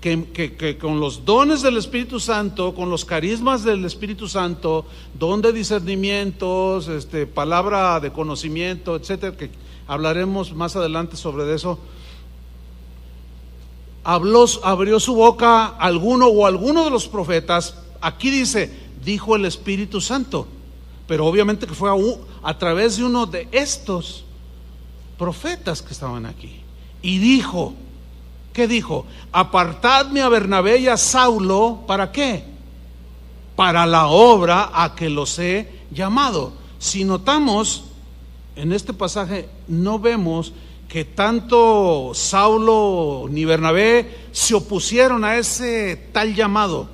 que con los dones del Espíritu Santo, con los carismas del Espíritu Santo, don de discernimientos, palabra de conocimiento, etcétera, que hablaremos más adelante sobre eso. Abrió su boca alguno de los profetas. Aquí dice, dijo el Espíritu Santo, pero obviamente que fue a través de uno de estos profetas que estaban aquí. Y dijo, ¿qué dijo? Apartadme a Bernabé y a Saulo, ¿para qué? Para la obra a que los he llamado. Si notamos, en este pasaje no vemos que tanto Saulo ni Bernabé se opusieron a ese tal llamado.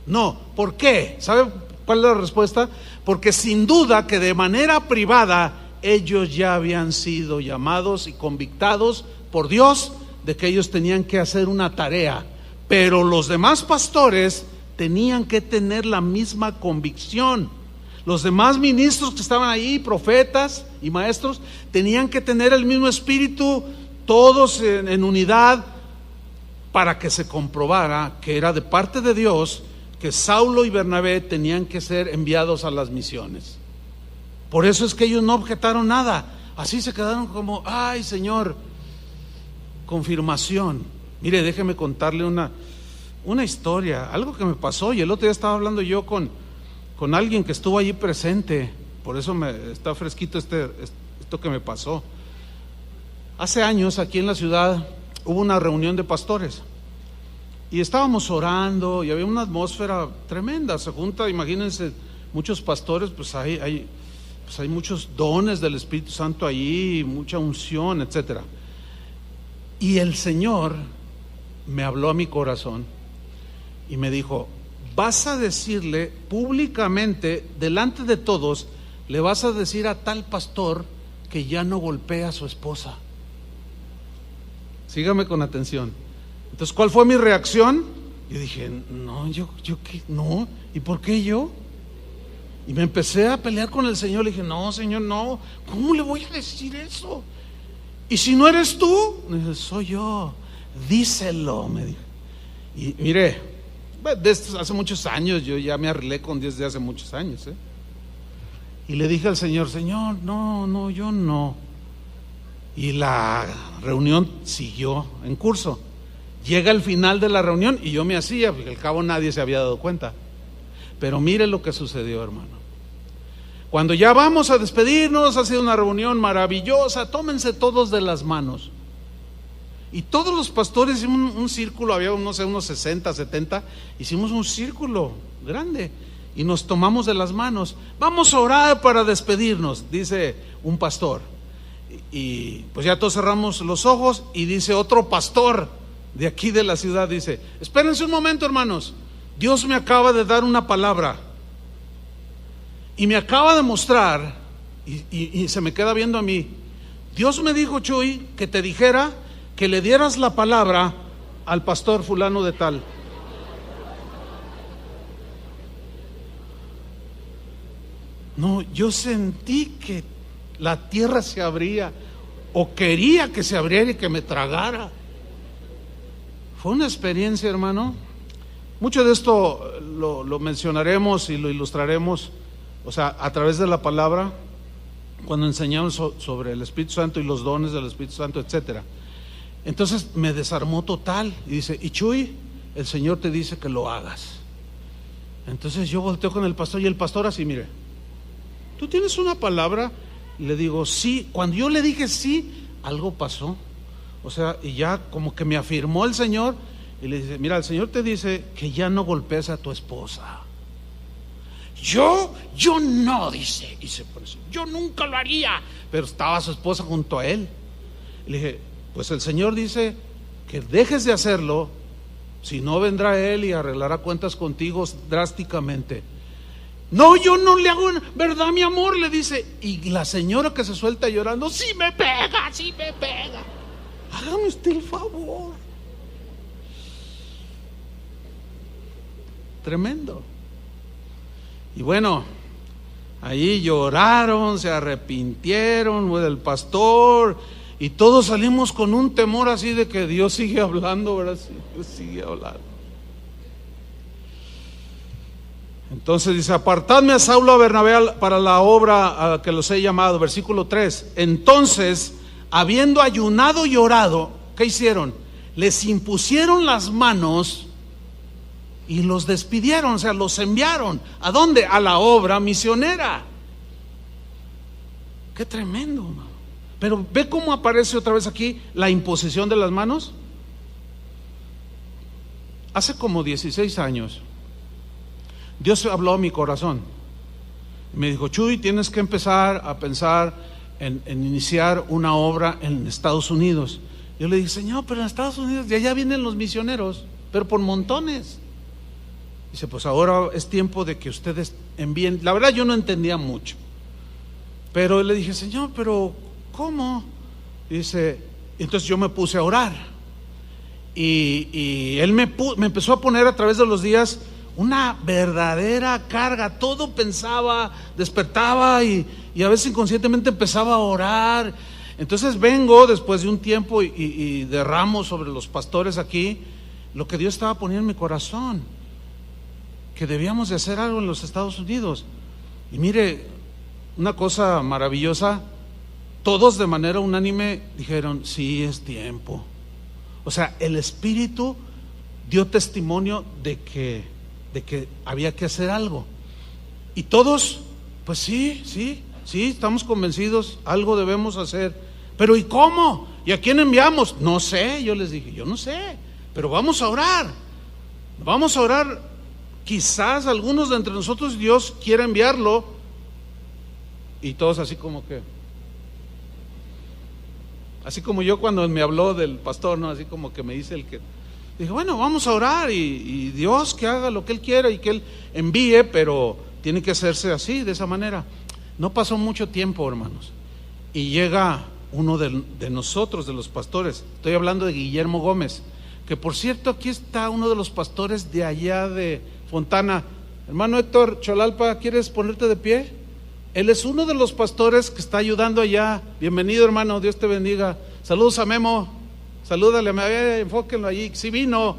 No, ¿por qué? ¿Sabe cuál es la respuesta? Porque sin duda que de manera privada ellos ya habían sido llamados y convictados por Dios de que ellos tenían que hacer una tarea, pero los demás pastores tenían que tener la misma convicción. Los demás ministros que estaban ahí, profetas y maestros, tenían que tener el mismo espíritu, todos en unidad, para que se comprobara que era de parte de Dios que Saulo y Bernabé tenían que ser enviados a las misiones. Por eso es que ellos no objetaron nada, así se quedaron como, ay Señor, confirmación. Mire, déjeme contarle una historia, algo que me pasó, y el otro día estaba hablando yo con alguien que estuvo allí presente, por eso está fresquito esto que me pasó. Hace años aquí en la ciudad hubo una reunión de pastores y estábamos orando y había una atmósfera tremenda. Se junta, imagínense, muchos pastores, pues hay muchos dones del Espíritu Santo allí, mucha unción, etcétera. Y el Señor me habló a mi corazón y me dijo: vas a decirle públicamente, delante de todos, le vas a decir a tal pastor que ya no golpea a su esposa. Sígame con atención. Entonces, ¿cuál fue mi reacción? Yo dije, no, yo qué, no, ¿y por qué yo? Y me empecé a pelear con el Señor. Le dije, no, Señor, no, ¿cómo le voy a decir eso? Y si no eres tú, me dice, soy yo, díselo, me dijo. Y mire, hace muchos años, yo ya me arreglé con Dios de hace muchos años, y le dije al Señor, Señor, no, yo no. Y la reunión siguió en curso. Llega el final de la reunión y yo me hacía, porque al cabo nadie se había dado cuenta. Pero mire lo que sucedió, hermano. Cuando ya vamos a despedirnos, ha sido una reunión maravillosa, tómense todos de las manos. Y todos los pastores hicimos un círculo, había unos 60, 70, hicimos un círculo grande y nos tomamos de las manos. Vamos a orar para despedirnos, dice un pastor. Y pues ya todos cerramos los ojos y dice otro pastor de aquí de la ciudad, dice, espérense un momento, hermanos, Dios me acaba de dar una palabra y me acaba de mostrar, y se me queda viendo a mí. Dios me dijo, Chuy, que te dijera que le dieras la palabra al pastor fulano de tal. No, yo sentí que la tierra se abría, o quería que se abriera y que me tragara. Fue una experiencia, hermano. Mucho de esto lo mencionaremos y lo ilustraremos, o sea, a través de la palabra, cuando enseñamos sobre el Espíritu Santo y los dones del Espíritu Santo, etcétera. Entonces me desarmó total y dice, y Chuy, el Señor te dice que lo hagas. Entonces yo volteo con el pastor y el pastor así, mire, ¿tú tienes una palabra? Le digo, sí. Cuando yo le dije sí, algo pasó. O sea, y ya como que me afirmó el Señor y le dice, mira, el Señor te dice que ya no golpees a tu esposa. Yo no, dice, y se pone así, yo nunca lo haría, pero estaba su esposa junto a él. Y le dije, pues el Señor dice que dejes de hacerlo, si no vendrá Él y arreglará cuentas contigo drásticamente. No, yo no le hago, ¿verdad, mi amor? Le dice. Y la señora que se suelta llorando, sí me pega, sí me pega. Hágame usted el favor. Tremendo. Y bueno, ahí lloraron, se arrepintieron del pastor, y todos salimos con un temor así de que Dios sigue hablando, ¿verdad? Sí, Dios sigue hablando. Entonces dice, apartadme a Saulo, a Bernabé para la obra a que los he llamado. Versículo 3. Entonces, habiendo ayunado y orado, ¿qué hicieron? Les impusieron las manos y los despidieron, o sea, los enviaron. ¿A dónde? A la obra misionera. Qué tremendo, hermano. Pero ve cómo aparece otra vez aquí la imposición de las manos. Hace como 16 años Dios habló a mi corazón. Me dijo, Chuy, tienes que empezar a pensar en iniciar una obra en Estados Unidos. Yo le dije, Señor, pero en Estados Unidos de allá vienen los misioneros, pero por montones. Dice, pues ahora es tiempo de que ustedes envíen. La verdad yo no entendía mucho, pero le dije, Señor, pero ¿cómo? Dice, entonces yo me puse a orar y Él me empezó a poner a través de los días una verdadera carga. Todo pensaba, despertaba y a veces inconscientemente empezaba a orar. Entonces vengo después de un tiempo y derramo sobre los pastores aquí lo que Dios estaba poniendo en mi corazón, que debíamos de hacer algo en los Estados Unidos. Y mire, una cosa maravillosa, todos de manera unánime dijeron, sí, es tiempo. O sea, el Espíritu dio testimonio de que había que hacer algo. Y todos, pues sí, estamos convencidos, algo debemos hacer. Pero ¿y cómo? ¿Y a quién enviamos? No sé, yo les dije, yo no sé, pero vamos a orar. Vamos a orar. Quizás algunos de entre nosotros Dios quiera enviarlo. Y todos así como que, así como yo cuando me habló del pastor, ¿no? Así como que me dice el que, dije, bueno, vamos a orar y Dios que haga lo que Él quiera y que Él envíe, pero tiene que hacerse así, de esa manera. No pasó mucho tiempo, hermanos, y llega uno de nosotros, de los pastores. Estoy hablando de Guillermo Gómez, que por cierto aquí está uno de los pastores de allá de Fontana. Hermano Héctor Cholalpa, ¿quieres ponerte de pie? Él es uno de los pastores que está ayudando allá. Bienvenido, hermano, Dios te bendiga. Saludos a Memo, salúdale, enfóquenlo allí, sí vino.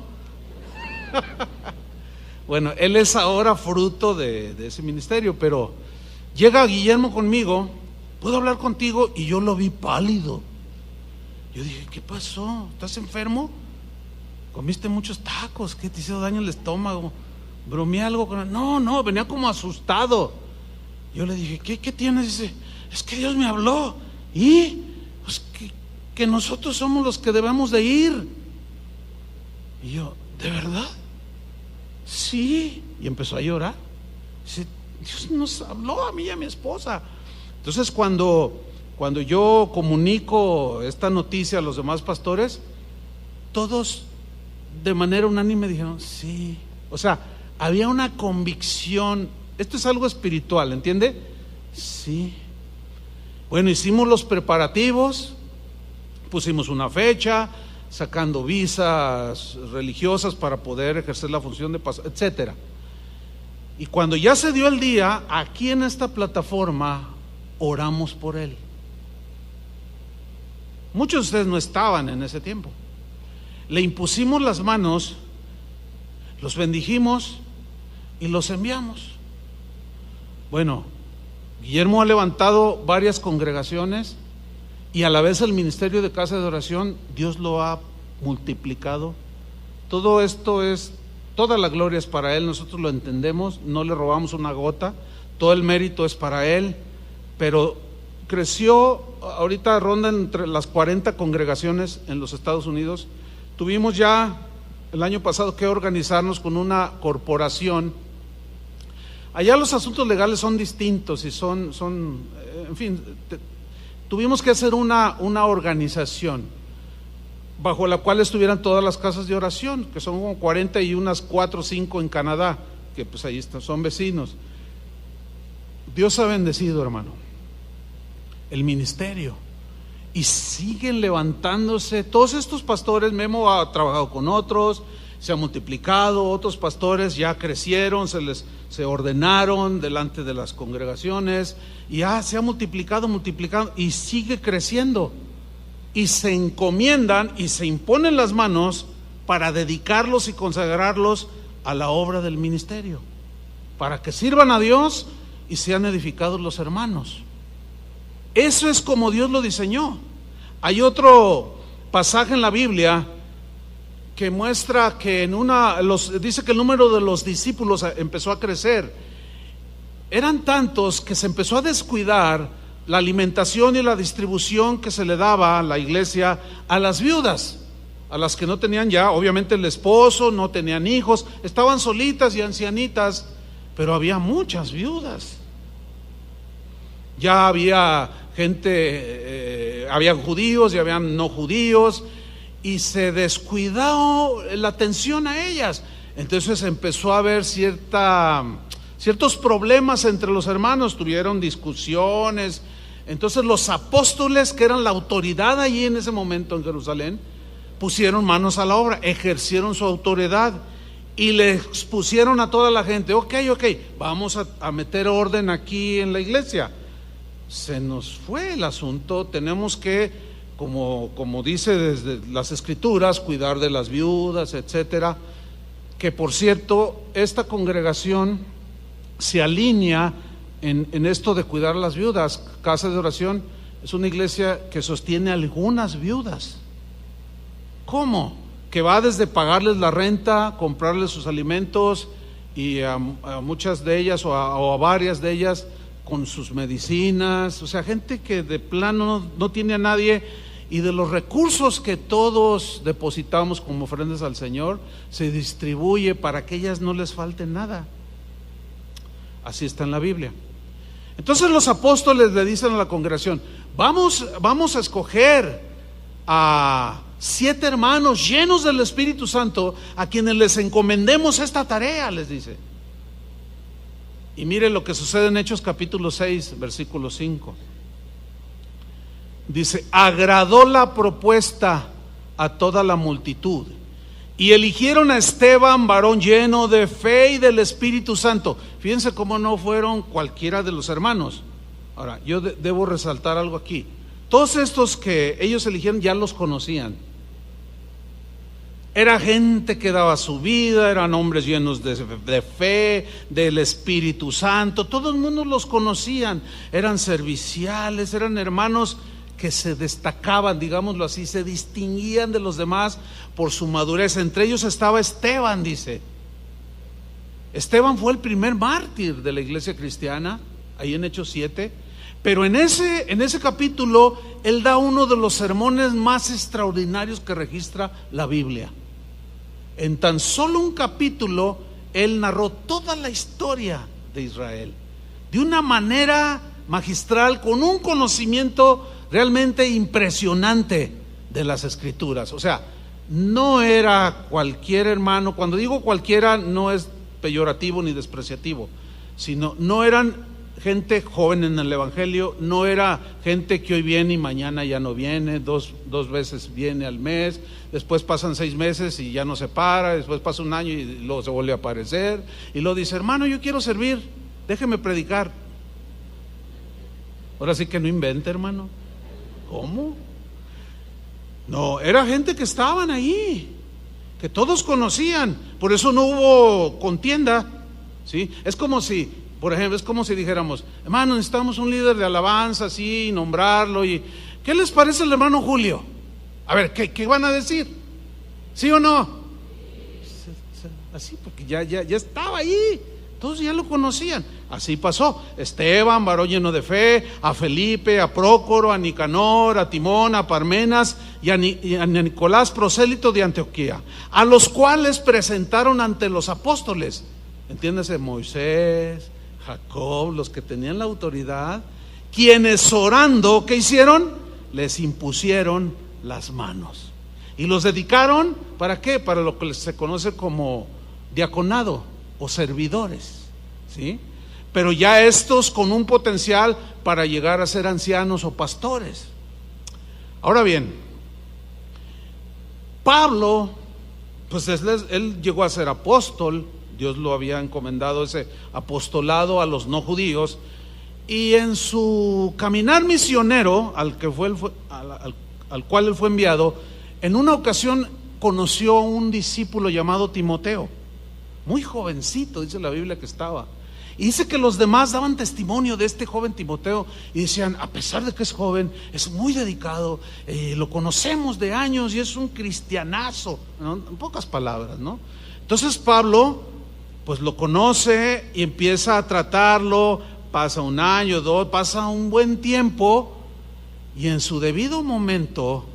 Bueno, él es ahora fruto de ese ministerio, pero llega Guillermo conmigo, ¿puedo hablar contigo? Y yo lo vi pálido. Yo dije, ¿qué pasó? ¿Estás enfermo? ¿Comiste muchos tacos? ¿Qué te hizo daño el estómago? ¿Bromeé algo con él? No, venía como asustado. Yo le dije, ¿qué tienes? Dice, es que Dios me habló. ¿Y? Pues que nosotros somos los que debemos de ir. Y yo, ¿de verdad? Sí. Y empezó a llorar. Dice, Dios nos habló a mí y a mi esposa. Entonces cuando yo comunico esta noticia a los demás pastores, todos de manera unánime dijeron, sí. O sea, había una convicción. Esto es algo espiritual, ¿entiende? Sí. Bueno, hicimos los preparativos, pusimos una fecha, sacando visas religiosas para poder ejercer la función de pastor, etcétera. Y cuando ya se dio el día, aquí en esta plataforma oramos por él. Muchos de ustedes no estaban en ese tiempo. Le impusimos las manos, los bendijimos y los enviamos. Bueno, Guillermo ha levantado varias congregaciones y a la vez el ministerio de casa de oración, Dios lo ha multiplicado. Todo esto es, toda la gloria es para Él, nosotros lo entendemos, no le robamos una gota, todo el mérito es para Él, pero creció, ahorita ronda entre las 40 congregaciones en los Estados Unidos. Tuvimos ya el año pasado que organizarnos con una corporación. Allá los asuntos legales son distintos y en fin, tuvimos que hacer una organización bajo la cual estuvieran todas las casas de oración, que son como 40 y unas 4 o 5 en Canadá, que pues ahí están, son vecinos. Dios ha bendecido, hermano, el ministerio, y siguen levantándose todos estos pastores. Memo ha trabajado con otros, se ha multiplicado, otros pastores ya crecieron, se ordenaron delante de las congregaciones, y ya se ha multiplicado y sigue creciendo, y se encomiendan y se imponen las manos para dedicarlos y consagrarlos a la obra del ministerio, para que sirvan a Dios y sean edificados los hermanos. Eso es como Dios lo diseñó. Hay otro pasaje en la Biblia que muestra que dice que el número de los discípulos empezó a crecer. Eran tantos que se empezó a descuidar la alimentación y la distribución que se le daba a la iglesia a las viudas, a las que no tenían ya, obviamente, el esposo, no tenían hijos, estaban solitas y ancianitas, pero había muchas viudas. Ya había gente, había judíos y había no judíos, y se descuidó la atención a ellas. Entonces empezó a haber ciertos problemas entre los hermanos, tuvieron discusiones. Entonces los apóstoles, que eran la autoridad allí en ese momento en Jerusalén, pusieron manos a la obra, ejercieron su autoridad y le expusieron a toda la gente: ok, vamos a meter orden aquí en la iglesia. Se nos fue el asunto, tenemos que, como dice desde las escrituras, cuidar de las viudas, etcétera. Que por cierto, esta congregación se alinea en esto de cuidar a las viudas. Casa de Oración es una iglesia que sostiene a algunas viudas. ¿Cómo? Que va desde pagarles la renta, comprarles sus alimentos, y a muchas de ellas o a varias de ellas con sus medicinas. O sea, gente que de plano no tiene a nadie, y de los recursos que todos depositamos como ofrendas al Señor, se distribuye para que ellas no les falte nada. Así está en la Biblia. Entonces los apóstoles le dicen a la congregación: vamos a escoger a 7 hermanos llenos del Espíritu Santo, a quienes les encomendemos esta tarea, les dice. Y mire lo que sucede en Hechos capítulo 6, versículo 5. Dice: agradó la propuesta a toda la multitud, y eligieron a Esteban, varón lleno de fe y del Espíritu Santo. Fíjense cómo no fueron cualquiera de los hermanos. Ahora, yo debo resaltar algo aquí. Todos estos que ellos eligieron ya los conocían. Era gente que daba su vida, eran hombres llenos de fe, del Espíritu Santo. Todo el mundo los conocían, eran serviciales, eran hermanos que se destacaban, digámoslo así, se distinguían de los demás por su madurez. Entre ellos estaba Esteban, dice. Esteban fue el primer mártir de la iglesia cristiana, ahí en Hechos 7. Pero en ese capítulo, él da uno de los sermones más extraordinarios que registra la Biblia. En tan solo un capítulo, él narró toda la historia de Israel, de una manera magistral, con un conocimiento realmente impresionante de las Escrituras. O sea, no era cualquier hermano. Cuando digo cualquiera, no es peyorativo ni despreciativo, sino no eran gente joven en el Evangelio, no era gente que hoy viene y mañana ya no viene, dos veces viene al mes, después pasan 6 meses y ya no se para, después pasa un año y luego se vuelve a aparecer, y luego dice: hermano, yo quiero servir, déjeme predicar. Ahora sí que no invente, hermano. ¿Cómo? No, era gente que estaban ahí, que todos conocían, por eso no hubo contienda, ¿sí? Es como si, por ejemplo, dijéramos: hermano, necesitamos un líder de alabanza, así, nombrarlo, y ¿qué les parece el hermano Julio? A ver, ¿qué van a decir? ¿Sí o no? Así, porque ya estaba ahí, todos ya lo conocían. Así pasó. Esteban, varón lleno de fe, a Felipe, a Prócoro, a Nicanor, a Timón, a Parmenas y a Nicolás, prosélito de Antioquía, a los cuales presentaron ante los apóstoles. Entiéndase, Moisés, Jacob, los que tenían la autoridad, quienes orando, ¿qué hicieron? Les impusieron las manos. Y los dedicaron, ¿para qué? Para lo que se conoce como diaconado o servidores, ¿sí? Pero ya estos con un potencial para llegar a ser ancianos o pastores. Ahora bien, Pablo, pues él llegó a ser apóstol. Dios lo había encomendado ese apostolado a los no judíos, y en su caminar misionero al cual él fue enviado, en una ocasión conoció a un discípulo llamado Timoteo, muy jovencito, dice la Biblia que estaba. Y dice que los demás daban testimonio de este joven Timoteo y decían, a pesar de que es joven, es muy dedicado, lo conocemos de años y es un cristianazo, ¿no? En pocas palabras, ¿no? Entonces Pablo pues lo conoce y empieza a tratarlo. Pasa un año, dos, pasa un buen tiempo, y en su debido momento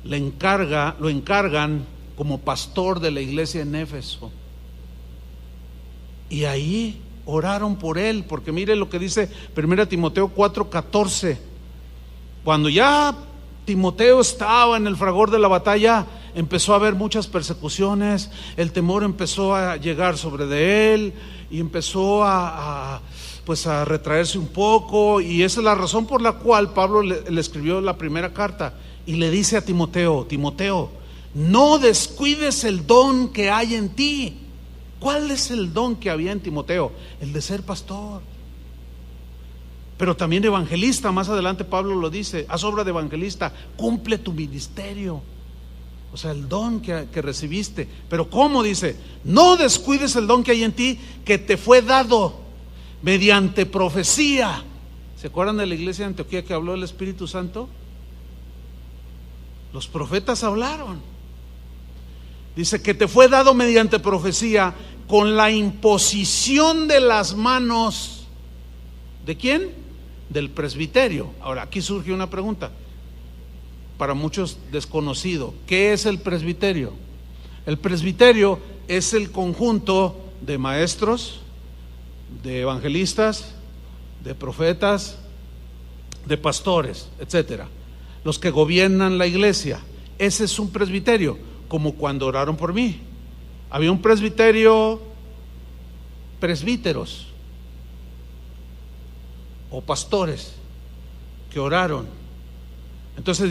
lo encargan como pastor de la iglesia en Éfeso. Y ahí oraron por él, porque mire lo que dice 1 Timoteo 4:14. Cuando ya Timoteo estaba en el fragor de la batalla, empezó a haber muchas persecuciones, el temor empezó a llegar sobre de él y empezó a retraerse un poco, y esa es la razón por la cual Pablo le escribió la primera carta y le dice a Timoteo: Timoteo, no descuides el don que hay en ti. ¿Cuál es el don que había en Timoteo? El de ser pastor, pero también evangelista. Más adelante Pablo lo dice: haz obra de evangelista, cumple tu ministerio. O sea, el don que recibiste. Pero ¿cómo? Dice: no descuides el don que hay en ti, que te fue dado mediante profecía. ¿Se acuerdan de la iglesia de Antioquía que habló el Espíritu Santo? Los profetas hablaron. Dice que te fue dado mediante profecía, con la imposición de las manos. ¿De quién? Del presbiterio. Ahora, aquí surge una pregunta, para muchos desconocido. ¿Qué es el presbiterio? El presbiterio es el conjunto de maestros, de evangelistas, de profetas, de pastores, etcétera, los que gobiernan la iglesia. Ese es un presbiterio, como cuando oraron por mí. Había un presbiterio, presbíteros o pastores que oraron. Entonces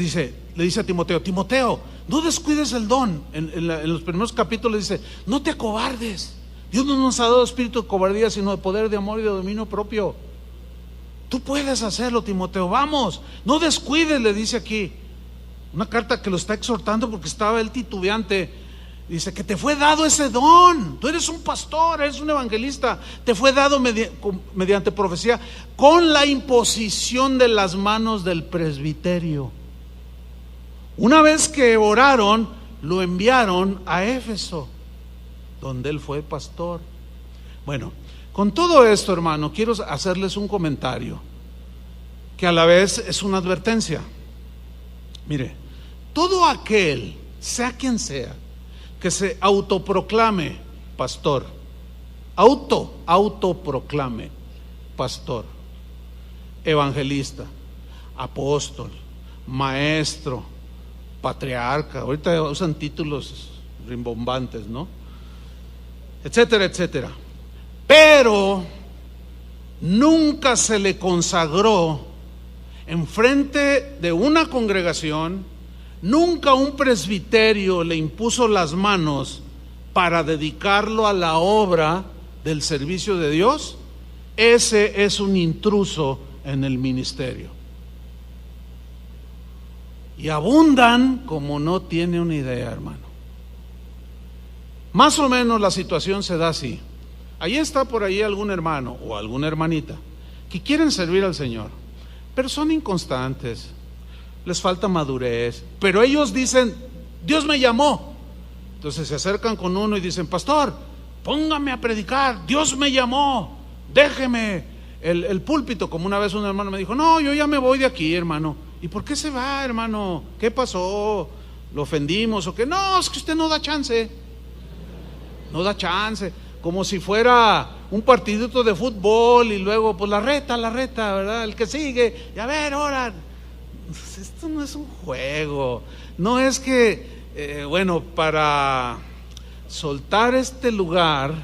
le dice a Timoteo: Timoteo, no descuides el don. En los primeros capítulos dice: no te acobardes. Dios no nos ha dado espíritu de cobardía, sino de poder, de amor y de dominio propio. Tú puedes hacerlo, Timoteo, vamos, no descuides, le dice aquí. Una carta que lo está exhortando porque estaba él titubeante. Dice que te fue dado ese don. Tú eres un pastor, eres un evangelista. Te fue dado mediante profecía, con la imposición de las manos del presbiterio. Una vez que oraron, lo enviaron a Éfeso, donde él fue pastor. Bueno, con todo esto, hermano, quiero hacerles un comentario que a la vez es una advertencia. Mire, todo aquel, sea quien sea, que se autoproclame pastor, autoproclame pastor, evangelista, apóstol, maestro, patriarca, ahorita usan títulos rimbombantes, ¿no? Etcétera, etcétera, pero nunca se le consagró enfrente de una congregación, nunca un presbiterio le impuso las manos para dedicarlo a la obra del servicio de Dios. Ese es un intruso en el ministerio. Y abundan como no tiene una idea, hermano. Más o menos la situación se da así. Ahí está por ahí algún hermano o alguna hermanita que quieren servir al Señor, pero son inconstantes, les falta madurez, pero ellos dicen: Dios me llamó. Entonces se acercan con uno y dicen: pastor, póngame a predicar, Dios me llamó. déjeme el púlpito. Como una vez un hermano me dijo, no, yo ya me voy de aquí, hermano. ¿Y por qué se va, hermano? ¿Qué pasó? ¿Lo ofendimos o qué? No, es que usted no da chance. No da chance. Como si fuera un partidito de fútbol y luego pues la reta, ¿verdad? El que sigue, y a ver, ahora. Esto no es un juego. No es que, bueno, para soltar este lugar,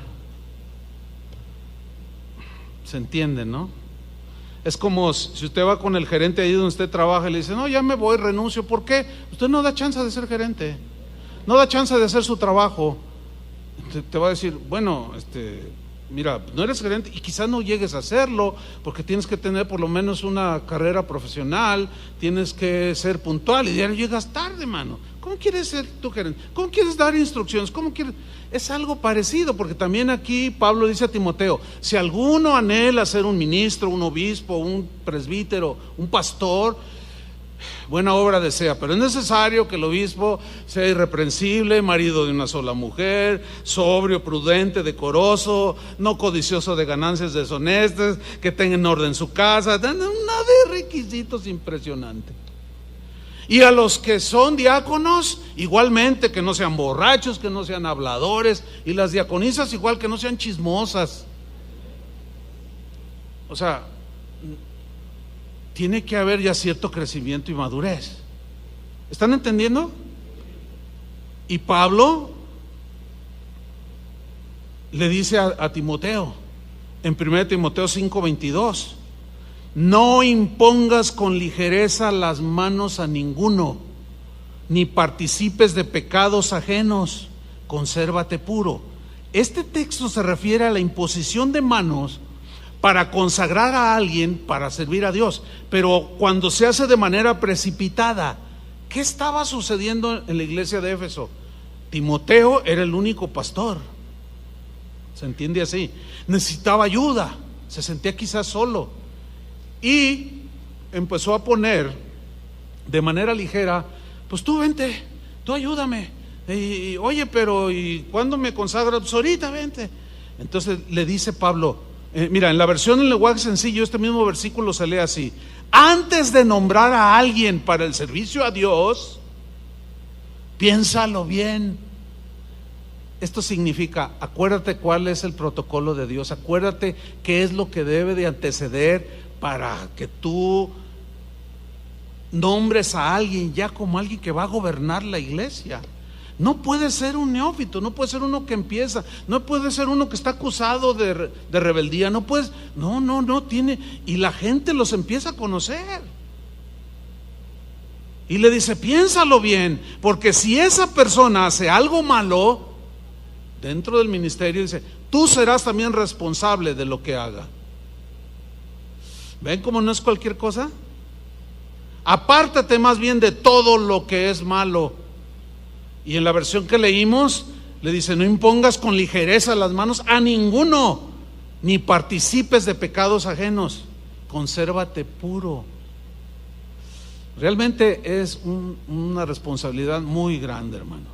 se entiende, ¿no? Es como si usted va con el gerente ahí donde usted trabaja y le dice, no, ya me voy, renuncio. ¿Por qué? Usted no da chance de ser gerente, no da chance de hacer su trabajo. Te va a decir, bueno, mira, no eres gerente y quizás no llegues a hacerlo porque tienes que tener por lo menos una carrera profesional, tienes que ser puntual y ya llegas tarde, mano. ¿Cómo quieres ser tu gerente? ¿Cómo quieres dar instrucciones? ¿Cómo quieres? Es algo parecido, porque también aquí Pablo dice a Timoteo, si alguno anhela ser un ministro, un obispo, un presbítero, un pastor, buena obra desea, pero es necesario que el obispo sea irreprensible, marido de una sola mujer, sobrio, prudente, decoroso, no codicioso de ganancias deshonestas, que tenga en orden su casa, una de requisitos impresionantes. Y a los que son diáconos, igualmente, que no sean borrachos, que no sean habladores, y las diaconisas igual, que no sean chismosas. O sea, tiene que haber ya cierto crecimiento y madurez. ¿Están entendiendo? Y Pablo le dice a Timoteo, en 1 Timoteo 5:22, no impongas con ligereza las manos a ninguno, ni participes de pecados ajenos, consérvate puro. Este texto se refiere a la imposición de manos para consagrar a alguien para servir a Dios, pero cuando se hace de manera precipitada. ¿Qué estaba sucediendo en la iglesia de Éfeso? Timoteo era el único pastor, se entiende así, necesitaba ayuda, se sentía quizás solo y empezó a poner de manera ligera, pues tú vente, tú ayúdame, y, oye, pero ¿y cuándo me consagras? Pues ahorita vente. Entonces le dice Pablo, mira, en la versión en lenguaje sencillo, este mismo versículo se lee así: antes de nombrar a alguien para el servicio a Dios, piénsalo bien. Esto significa, acuérdate cuál es el protocolo de Dios, acuérdate qué es lo que debe de anteceder para que tú nombres a alguien ya como alguien que va a gobernar la iglesia. No puede ser un neófito, no puede ser uno que empieza, no puede ser uno que está acusado de rebeldía, no puedes, no tiene, y la gente los empieza a conocer. Y le dice, piénsalo bien, porque si esa persona hace algo malo dentro del ministerio, dice, tú serás también responsable de lo que haga. ¿Ven cómo no es cualquier cosa? Apártate más bien de todo lo que es malo. Y en la versión que leímos le dice, no impongas con ligereza las manos a ninguno, ni participes de pecados ajenos, consérvate puro. Realmente es una responsabilidad muy grande, hermano.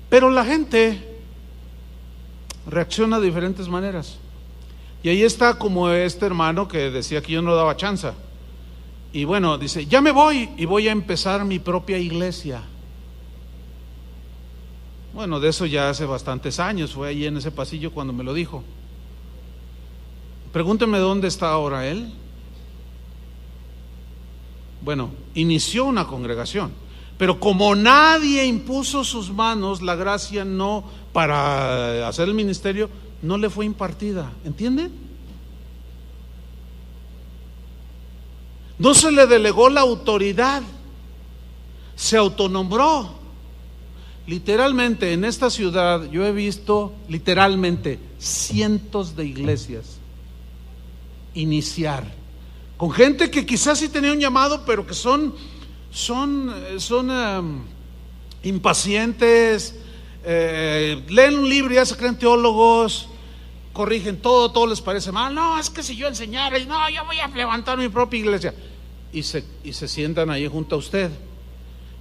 Pero la gente reacciona de diferentes maneras. Y ahí está como este hermano que decía que yo no daba chance. Y bueno, dice, ya me voy y voy a empezar mi propia iglesia. Bueno, de eso ya hace bastantes años, fue ahí en ese pasillo cuando me lo dijo. Pregúnteme dónde está ahora él. Bueno, inició una congregación, pero como nadie impuso sus manos, la gracia no, para hacer el ministerio, no le fue impartida, ¿entienden? No se le delegó la autoridad, se autonombró. Literalmente en esta ciudad yo he visto literalmente cientos de iglesias iniciar con gente que quizás sí tenía un llamado, pero que son impacientes, leen un libro y ya se creen teólogos, corrigen todo les parece mal. No, es que si yo enseñara, no, yo voy a levantar mi propia iglesia. Y se sientan ahí junto a usted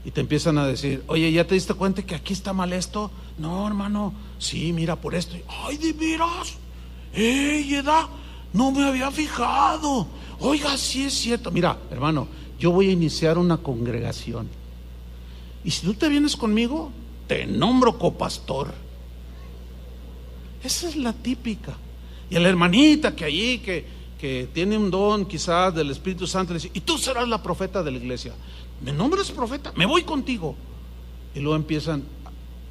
y te empiezan a decir, oye, ¿ya te diste cuenta que aquí está mal esto? No, hermano, sí, mira por esto. Ay, de veras, edad, no me había fijado. Oiga, sí es cierto. Mira, hermano, yo voy a iniciar una congregación. Y si tú te vienes conmigo, te nombro copastor. Esa es la típica. Y a la hermanita que allí, que tiene un don quizás del Espíritu Santo, le dice: y tú serás la profeta de la iglesia. ¿Me nombras profeta? Me voy contigo. Y luego empiezan.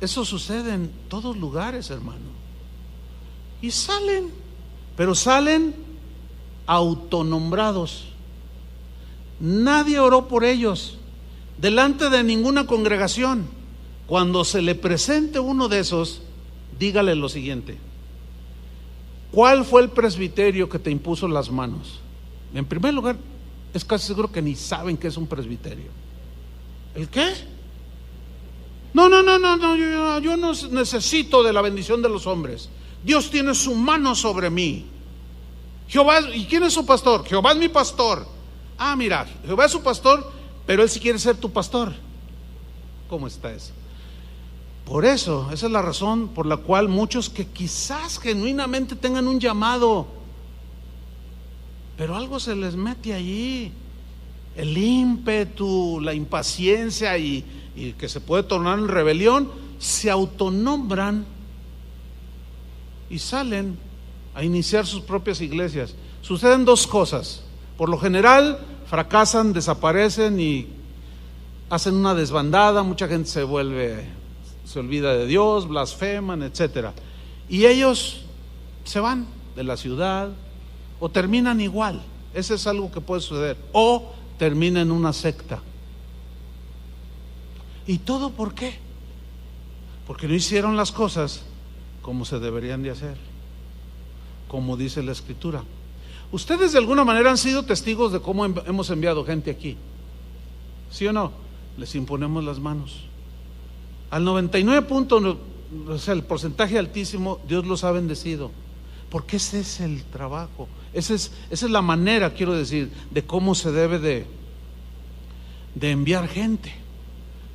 Eso sucede en todos lugares, hermano. Y salen, pero salen autonombrados. Nadie oró por ellos delante de ninguna congregación. Cuando se le presente uno de esos, dígale lo siguiente: ¿cuál fue el presbiterio que te impuso las manos? En primer lugar, es casi seguro que ni saben qué es un presbiterio. ¿El qué? No, yo no necesito de la bendición de los hombres. Dios tiene su mano sobre mí. Jehová, ¿y quién es su pastor? Jehová es mi pastor. Ah, mira, Jehová es su pastor, pero Él sí quiere ser tu pastor. ¿Cómo está eso? Por eso, esa es la razón por la cual muchos que quizás genuinamente tengan un llamado, pero algo se les mete allí, el ímpetu, la impaciencia y que se puede tornar en rebelión, se autonombran y salen a iniciar sus propias iglesias. Suceden dos cosas: por lo general fracasan, desaparecen y hacen una desbandada. Mucha gente se olvida de Dios, blasfeman, etcétera, y ellos se van de la ciudad o terminan igual. Ese es algo que puede suceder, o terminan en una secta. ¿Y todo por qué? Porque no hicieron las cosas como se deberían de hacer, como dice la Escritura. Ustedes de alguna manera han sido testigos de cómo hemos enviado gente aquí, ¿sí o no? Les imponemos las manos. Al 99 o sea, el porcentaje altísimo, Dios los ha bendecido, porque ese es el trabajo, esa es la manera, quiero decir, de cómo se debe de enviar gente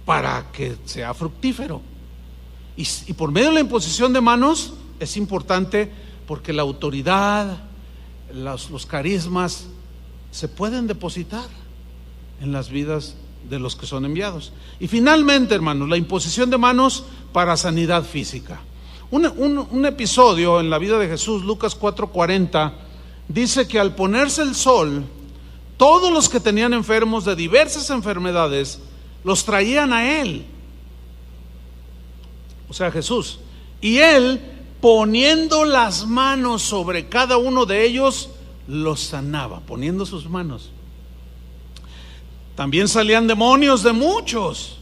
para que sea fructífero. Y por medio de la imposición de manos es importante, porque la autoridad, los carismas se pueden depositar en las vidas de los que son enviados. Y finalmente, hermanos, la imposición de manos para sanidad física. Un episodio en la vida de Jesús, Lucas 4:40, dice que al ponerse el sol, todos los que tenían enfermos de diversas enfermedades los traían a Él, o sea, Jesús, y Él, poniendo las manos sobre cada uno de ellos, los sanaba, poniendo sus manos. También salían demonios de muchos,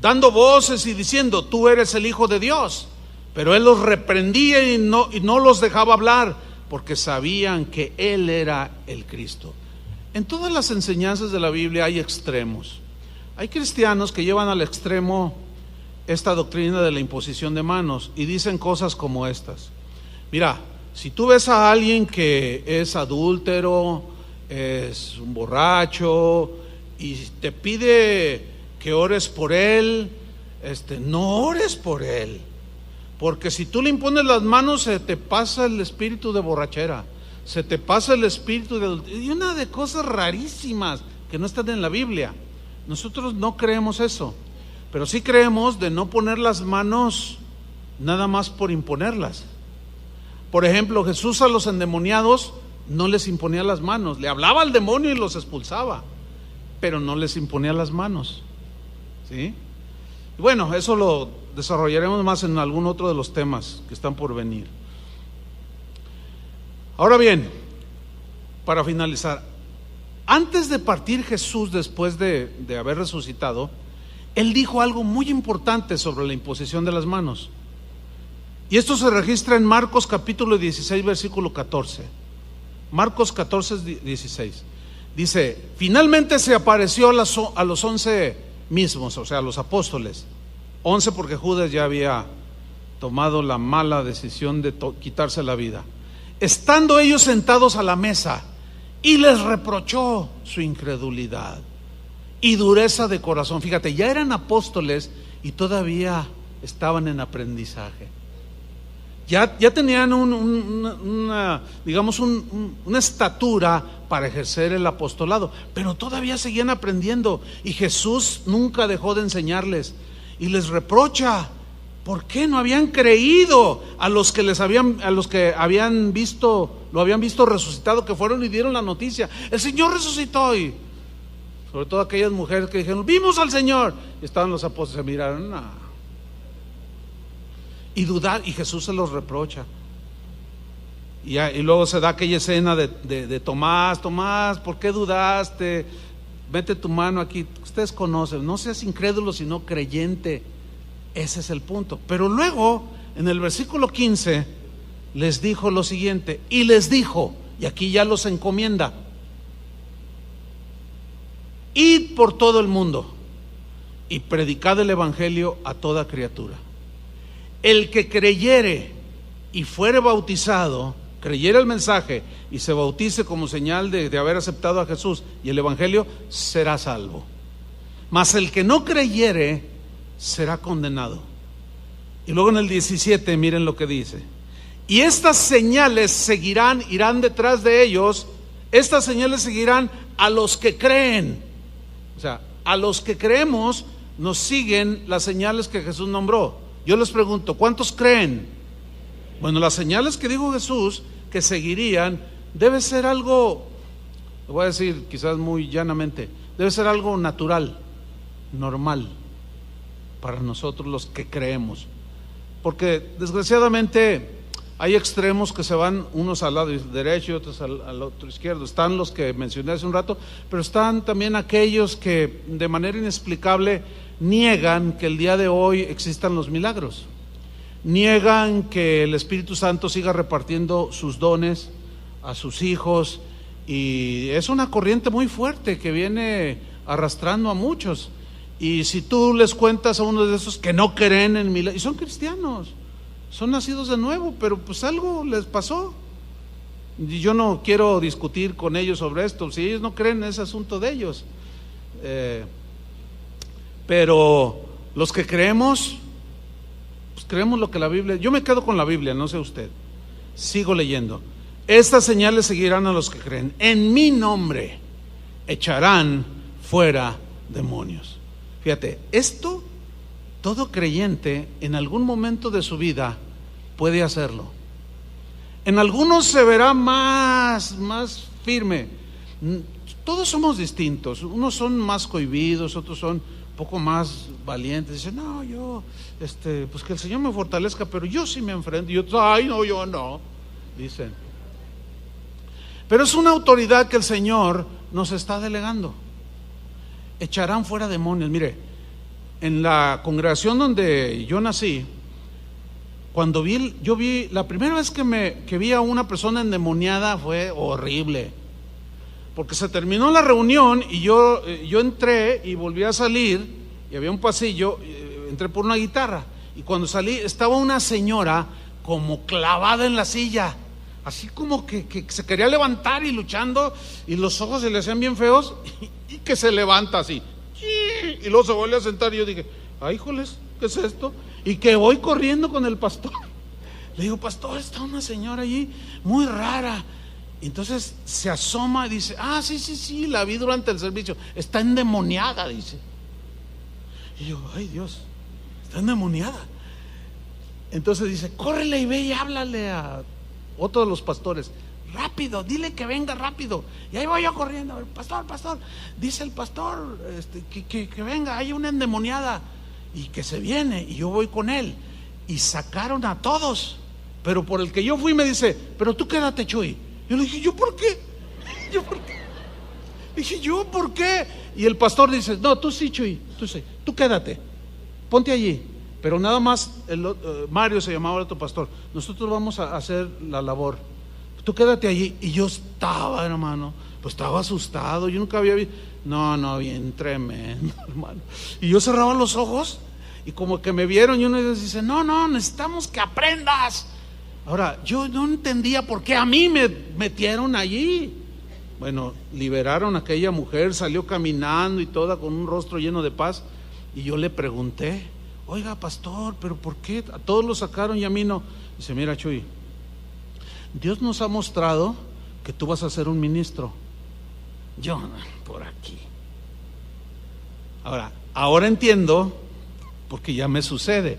dando voces y diciendo: tú eres el Hijo de Dios. Pero Él los reprendía y no los dejaba hablar, porque sabían que Él era el Cristo. En todas las enseñanzas de la Biblia hay extremos. Hay cristianos que llevan al extremo esta doctrina de la imposición de manos y dicen cosas como estas: mira, si tú ves a alguien que es adúltero, es un borracho, y te pide que ores por él, no ores por él, porque si tú le impones las manos, se te pasa el espíritu de borrachera, se te pasa el espíritu de... y una de cosas rarísimas que no están en la Biblia. Nosotros no creemos eso, pero sí creemos de no poner las manos nada más por imponerlas. Por ejemplo, Jesús a los endemoniados no les imponía las manos, le hablaba al demonio y los expulsaba, pero no les imponía las manos, ¿sí? Y bueno, eso lo desarrollaremos más en algún otro de los temas que están por venir. Ahora bien, para finalizar, antes de partir Jesús, después de haber resucitado, Él dijo algo muy importante sobre la imposición de las manos. Y esto se registra en Marcos capítulo 16, versículo 14. Marcos 14, 16. Dice: finalmente se apareció a los 11 mismos, o sea, a los apóstoles. 11 porque Judas ya había tomado la mala decisión de quitarse la vida. Estando ellos sentados a la mesa, y les reprochó su incredulidad y dureza de corazón. Fíjate, ya eran apóstoles y todavía estaban en aprendizaje. Ya tenían digamos, una estatura para ejercer el apostolado, pero todavía seguían aprendiendo, y Jesús nunca dejó de enseñarles y les reprocha: ¿por qué no habían creído a los que lo habían visto resucitado, que fueron y dieron la noticia? El Señor resucitó. Y sobre todo aquellas mujeres que dijeron: vimos al Señor. Y estaban los apóstoles, se miraron, y dudar, y Jesús se los reprocha. Y luego se da aquella escena de Tomás: ¿por qué dudaste? Mete tu mano aquí. Ustedes conocen: no seas incrédulo sino creyente. Ese es el punto. Pero luego en el versículo 15 les dijo lo siguiente, y les dijo, y aquí ya los encomienda: id por todo el mundo y predicad el evangelio a toda criatura. El que creyere y fuere bautizado, creyere el mensaje y se bautice como señal de haber aceptado a Jesús y el evangelio, será salvo. Mas el que no creyere será condenado. Y luego en el 17 miren lo que dice: y estas señales irán detrás de ellos. Estas señales seguirán a los que creen. O sea, a los que creemos nos siguen las señales que Jesús nombró. Yo les pregunto: ¿cuántos creen? Bueno, las señales que dijo Jesús que seguirían debe ser algo, lo voy a decir quizás muy llanamente, debe ser algo natural, normal para nosotros los que creemos. Porque desgraciadamente hay extremos que se van, unos al lado derecho y otros al otro izquierdo. Están los que mencioné hace un rato, pero están también aquellos que de manera inexplicable niegan que el día de hoy existan los milagros, niegan que el Espíritu Santo siga repartiendo sus dones a sus hijos, y es una corriente muy fuerte que viene arrastrando a muchos. Y si tú les cuentas a uno de esos que no creen en milagros, y son cristianos, son nacidos de nuevo, pero pues algo les pasó, y yo no quiero discutir con ellos sobre esto. Si ellos no creen, es asunto de ellos. Pero los que creemos, pues creemos lo que la Biblia. Yo me quedo con la Biblia, no sé usted. Sigo leyendo. Estas señales seguirán a los que creen. En mi nombre echarán fuera demonios. Fíjate, esto todo creyente en algún momento de su vida puede hacerlo. En algunos se verá más firme. Todos somos distintos. Unos son más cohibidos, otros son un poco más valientes. Dicen: no, yo, pues que el Señor me fortalezca, pero yo sí me enfrento. Y otros: ay, no, yo no. Dicen. Pero es una autoridad que el Señor nos está delegando. Echarán fuera demonios. Mire, en la congregación donde yo nací, cuando yo vi la primera vez que vi a una persona endemoniada, fue horrible, porque se terminó la reunión y yo entré y volví a salir, y había un pasillo, entré por una guitarra, y cuando salí estaba una señora como clavada en la silla, así como que se quería levantar y luchando, y los ojos se le hacían bien feos, y que se levanta así, y luego se vuelve a sentar. Y yo dije: ay, híjoles, ¿qué es esto? Y que voy corriendo con el pastor. Le digo: pastor, está una señora allí muy rara. Y entonces se asoma y dice: ah, sí, la vi durante el servicio, está endemoniada, dice. Y yo: ay, Dios, está endemoniada. Entonces dice: córrele y ve y háblale a otro de los pastores. Rápido, dile que venga rápido. Y ahí voy yo corriendo: pastor, dice el pastor que venga, hay una endemoniada y que se viene. Y yo voy con él, y sacaron a todos, pero por el que yo fui me dice: pero tú quédate, Chuy. Yo le dije: ¿yo por qué? Dije: ¿yo por qué? Y el pastor dice: no, tú sí, Chuy, tú quédate, ponte allí. Pero nada más, Mario se llamaba el otro pastor: nosotros vamos a hacer la labor, tú quédate allí. Y yo estaba, hermano, pues estaba asustado. Yo nunca había visto, no, bien tremendo, hermano. Y yo cerraba los ojos, y como que me vieron, y uno de ellos dice: no, necesitamos que aprendas. Ahora, yo no entendía por qué a mí me metieron allí. Bueno, liberaron a aquella mujer, salió caminando y toda con un rostro lleno de paz. Y yo le pregunté: oiga, pastor, pero ¿por qué a todos lo sacaron y a mí no? Dice, mira, Chuy, Dios nos ha mostrado que tú vas a ser un ministro. Yo, por aquí. Ahora entiendo, porque ya me sucede,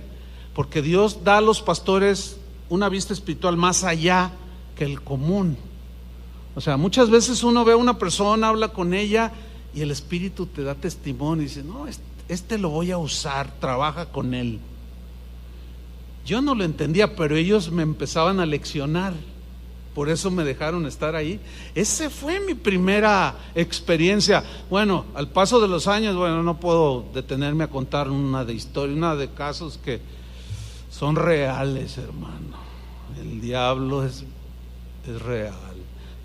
porque Dios da a los pastores una vista espiritual más allá que el común. O sea, muchas veces uno ve a una persona, habla con ella y el Espíritu te da testimonio y dice, no, este lo voy a usar, trabaja con él. Yo no lo entendía, pero ellos me empezaban a leccionar. Por eso me dejaron estar ahí. Esa fue mi primera experiencia. Bueno, al paso de los años, no puedo detenerme a contar una de historia, una de casos que son reales, hermano. El diablo es real.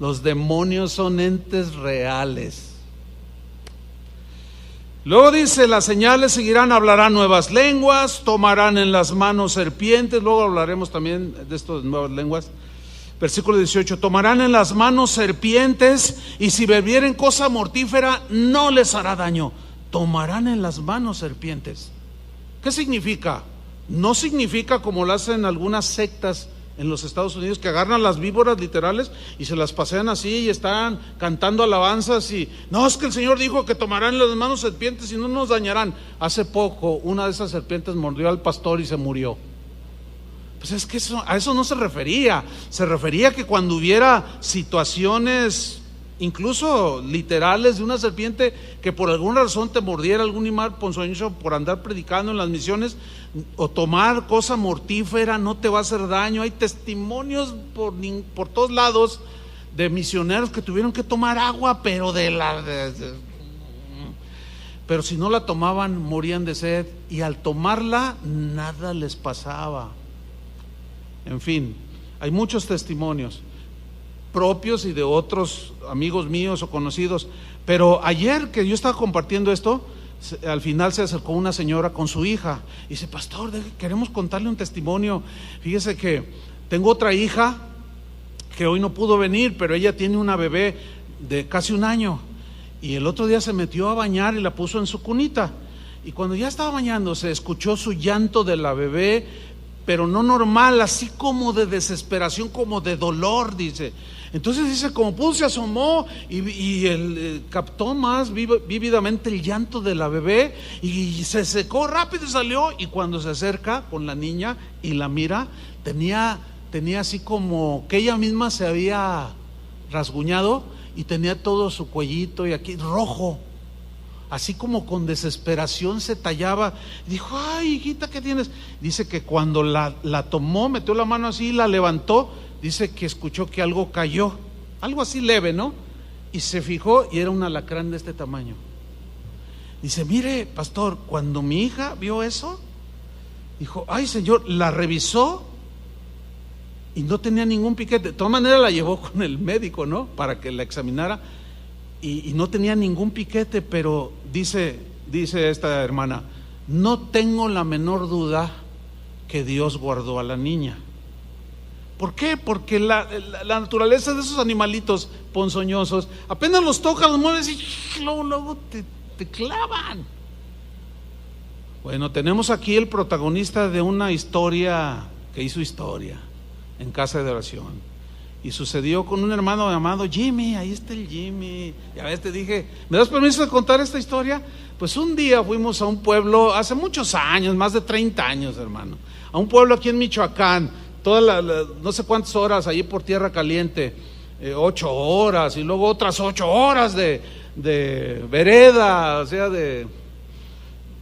Los demonios son entes reales. Luego dice, las señales seguirán, hablarán nuevas lenguas, tomarán en las manos serpientes. Luego hablaremos también de esto de nuevas lenguas. Versículo 18, tomarán en las manos serpientes y si bebieren cosa mortífera no les hará daño. Tomarán en las manos serpientes. ¿Qué significa? No significa como lo hacen algunas sectas en los Estados Unidos, que agarran las víboras literales y se las pasean así y están cantando alabanzas y no, es que el Señor dijo que tomarán en las manos serpientes y no nos dañarán. Hace poco una de esas serpientes mordió al pastor y se murió. Pues es que a eso no se refería. Se refería que cuando hubiera situaciones incluso literales de una serpiente que por alguna razón te mordiera, algún animal ponzoñoso por andar predicando en las misiones o tomar cosa mortífera, no te va a hacer daño. Hay testimonios por todos lados de misioneros que tuvieron que tomar agua, pero pero si no la tomaban morían de sed, y al tomarla nada les pasaba. En fin, hay muchos testimonios propios y de otros amigos míos o conocidos. Pero ayer que yo estaba compartiendo esto, al final se acercó una señora con su hija y dice, pastor, queremos contarle un testimonio. Fíjese que tengo otra hija que hoy no pudo venir, pero ella tiene una bebé de casi 1 año y el otro día se metió a bañar y la puso en su cunita, y cuando ya estaba bañando se escuchó su llanto de la bebé, pero no normal, así como de desesperación, como de dolor, dice. Entonces dice, como pudo se asomó y él captó más vívidamente el llanto de la bebé y se secó rápido y salió, y cuando se acerca con la niña y la mira, tenía así como que ella misma se había rasguñado y tenía todo su cuellito y aquí rojo, así como con desesperación se tallaba. Dijo, ay hijita, ¿qué tienes? Dice que cuando la tomó, metió la mano así y la levantó, dice que escuchó que algo cayó, algo así leve, ¿no? Y se fijó y era un alacrán de este tamaño. Dice, mire pastor, cuando mi hija vio eso, dijo, ay Señor, la revisó y no tenía ningún piquete. De todas maneras la llevó con el médico, ¿no? Para que la examinara. Y no tenía ningún piquete, pero dice esta hermana, no tengo la menor duda que Dios guardó a la niña. ¿Por qué? Porque la naturaleza de esos animalitos ponzoñosos, apenas los tocas, los mueves y luego te clavan. Bueno, tenemos aquí el protagonista de una historia que hizo historia en casa de oración. Y sucedió con un hermano llamado Jimmy. Ahí está el Jimmy. Ya ves, te dije, ¿me das permiso de contar esta historia? Pues un día fuimos a un pueblo, hace muchos años, más de 30 años, hermano, a un pueblo aquí en Michoacán, no sé cuántas horas allí por tierra caliente, 8 horas, y luego otras 8 horas de vereda, o sea, de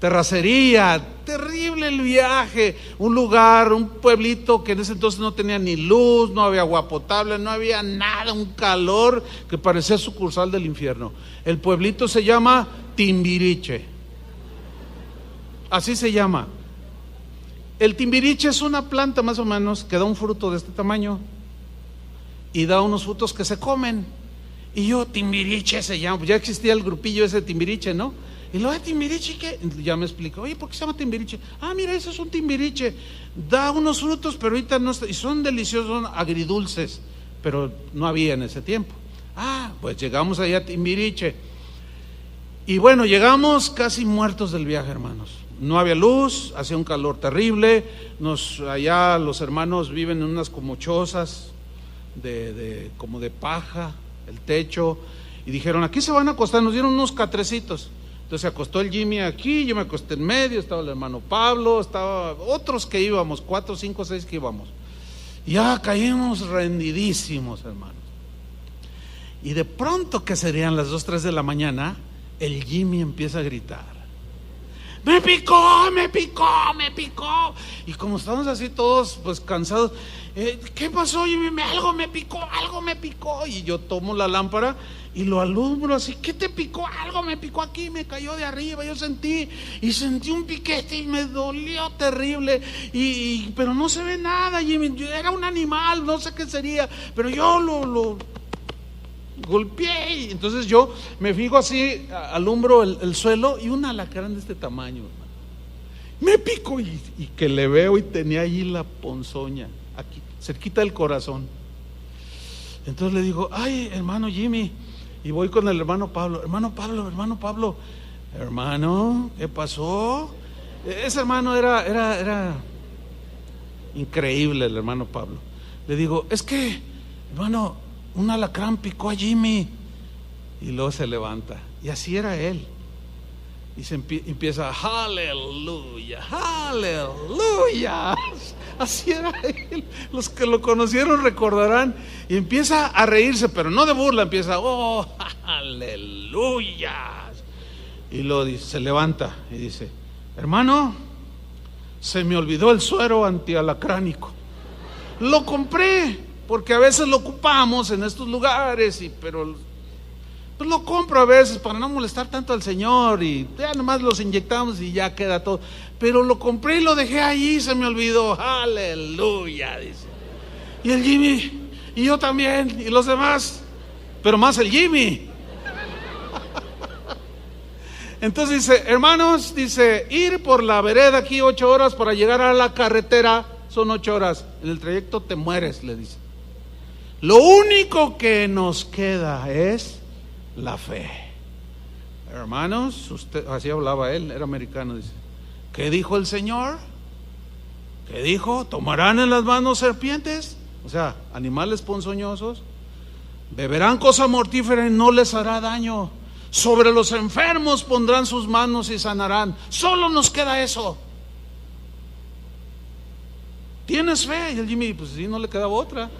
terracería. Terrible el viaje. Un lugar, un pueblito que en ese entonces no tenía ni luz, no había agua potable, no había nada, un calor que parecía sucursal del infierno. El pueblito se llama Timbiriche, así se llama. El timbiriche es una planta más o menos que da un fruto de este tamaño y da unos frutos que se comen. Y yo, Timbiriche se llama, ya existía el grupillo ese Timbiriche, ¿no? Y lo de Timbiriche, ¿qué? Ya me explicó, oye, ¿por qué se llama Timbiriche? Ah, mira, ese es un Timbiriche, da unos frutos, pero ahorita no está, y son deliciosos, son agridulces, pero no había en ese tiempo. Ah, pues llegamos allá a Timbiriche. Y bueno, llegamos casi muertos del viaje, hermanos, no había luz, hacía un calor terrible, allá los hermanos viven en unas como chozas como de paja, el techo, y dijeron, aquí se van a acostar, nos dieron unos catrecitos. Entonces se acostó el Jimmy aquí, yo me acosté en medio, estaba el hermano Pablo, estaba otros que íbamos, 4, 5, 6 que íbamos. Y ya caímos rendidísimos, hermanos. Y de pronto, que serían las 2, 3 de la mañana, el Jimmy empieza a gritar, me picó, me picó, me picó. Y como estamos así todos pues cansados, ¿qué pasó, Jimmy? Algo me picó. Y yo tomo la lámpara y lo alumbro así, ¿qué te picó? Algo me picó aquí, me cayó de arriba, yo sentí un piquete y me dolió terrible, pero no se ve nada, Jimmy, era un animal, no sé qué sería, pero yo lo golpeé. Y entonces yo me fijo así, alumbro el suelo y un alacrán de este tamaño, hermano, me picó y que le veo y tenía allí la ponzoña, aquí, cerquita del corazón. Entonces le digo, ay, hermano Jimmy, y voy con el hermano Pablo, hermano, ¿qué pasó? Ese hermano era increíble, el hermano Pablo. Le digo, es que, hermano, un alacrán picó a Jimmy. Y luego se levanta, y así era él, y se empieza, aleluya, aleluya. Así era él. Los que lo conocieron recordarán. Y empieza a reírse, pero no de burla, empieza, oh, aleluya. Y luego dice, se levanta y dice, hermano, se me olvidó el suero antialacránico. Lo compré, porque a veces lo ocupamos en estos lugares, pero pues lo compro a veces para no molestar tanto al Señor, y ya nomás los inyectamos y ya queda todo. Pero lo compré y lo dejé ahí, se me olvidó. Aleluya, dice. Y el Jimmy, y yo también, y los demás, pero más el Jimmy. Entonces dice, hermanos, dice, ir por la vereda aquí 8 horas para llegar a la carretera son 8 horas. En el trayecto te mueres, le dice. Lo único que nos queda es la fe. Hermanos, así hablaba él, era americano, dice, ¿qué dijo el Señor? ¿Qué dijo? ¿Tomarán en las manos serpientes? O sea, animales ponzoñosos. Beberán cosa mortífera y no les hará daño. Sobre los enfermos pondrán sus manos y sanarán. Solo nos queda eso. ¿Tienes fe? Y el Jimmy, pues sí, no le quedaba otra.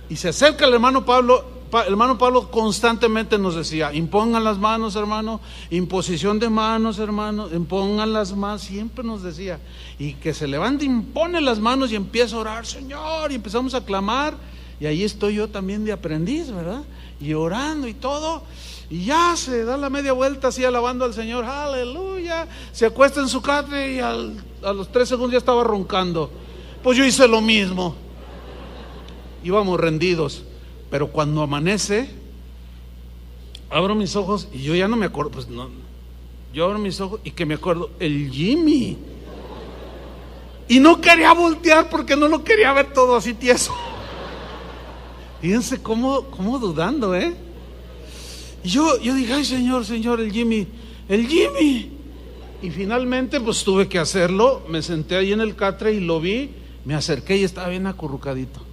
Y se acerca el hermano Pablo. El hermano Pablo constantemente nos decía, impongan las manos, hermano, imposición de manos, hermano, impongan las manos, siempre nos decía. Y que se levante, impone las manos y empieza a orar, Señor, y empezamos a clamar. Y ahí estoy yo también de aprendiz, ¿verdad? Y orando y todo. Y ya se da la media vuelta así alabando al Señor, aleluya. Se acuesta en su catre y a los 3 segundos ya estaba roncando. Pues yo hice lo mismo. Íbamos rendidos. Pero cuando amanece, abro mis ojos y yo ya no me acuerdo, pues no, yo abro mis ojos y que me acuerdo, el Jimmy. Y no quería voltear porque no lo quería ver todo así tieso. Fíjense cómo dudando, Y yo dije, ay Señor, el Jimmy. Y finalmente pues tuve que hacerlo, me senté ahí en el catre y lo vi, me acerqué y estaba bien acurrucadito.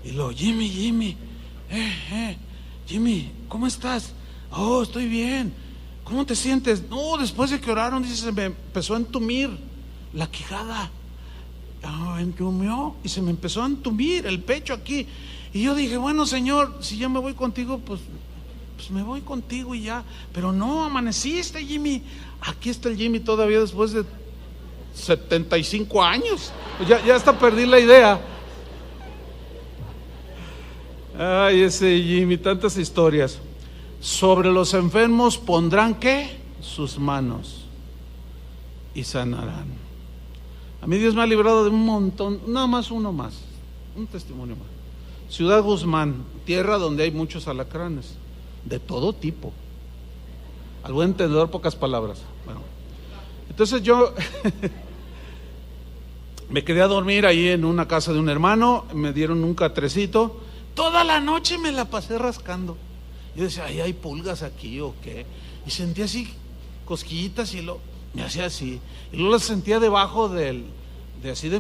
Y luego, Jimmy, Jimmy, ¿cómo estás? Oh, estoy bien. ¿Cómo te sientes? No, después de que oraron, dice, se me empezó a entumir la quijada. Entumió y se me empezó a entumir el pecho aquí. Y yo dije, bueno, Señor, si ya me voy contigo, pues me voy contigo y ya. Pero no, amaneciste, Jimmy. Aquí está el Jimmy todavía después de 75 años. Ya hasta perdí la idea. Ay, ese Jimmy, tantas historias. Sobre los enfermos pondrán ¿qué? Sus manos y sanarán. A mí Dios me ha librado de un montón, nada más uno más, un testimonio más. Ciudad Guzmán, tierra donde hay muchos alacranes, de todo tipo. Al buen entendedor, pocas palabras. Bueno, entonces yo me quedé a dormir ahí en una casa de un hermano, me dieron un catrecito. Toda la noche me la pasé rascando. Yo decía, ay, hay pulgas aquí o qué. Y sentía así cosquillitas y me hacía así. Y luego las sentía debajo de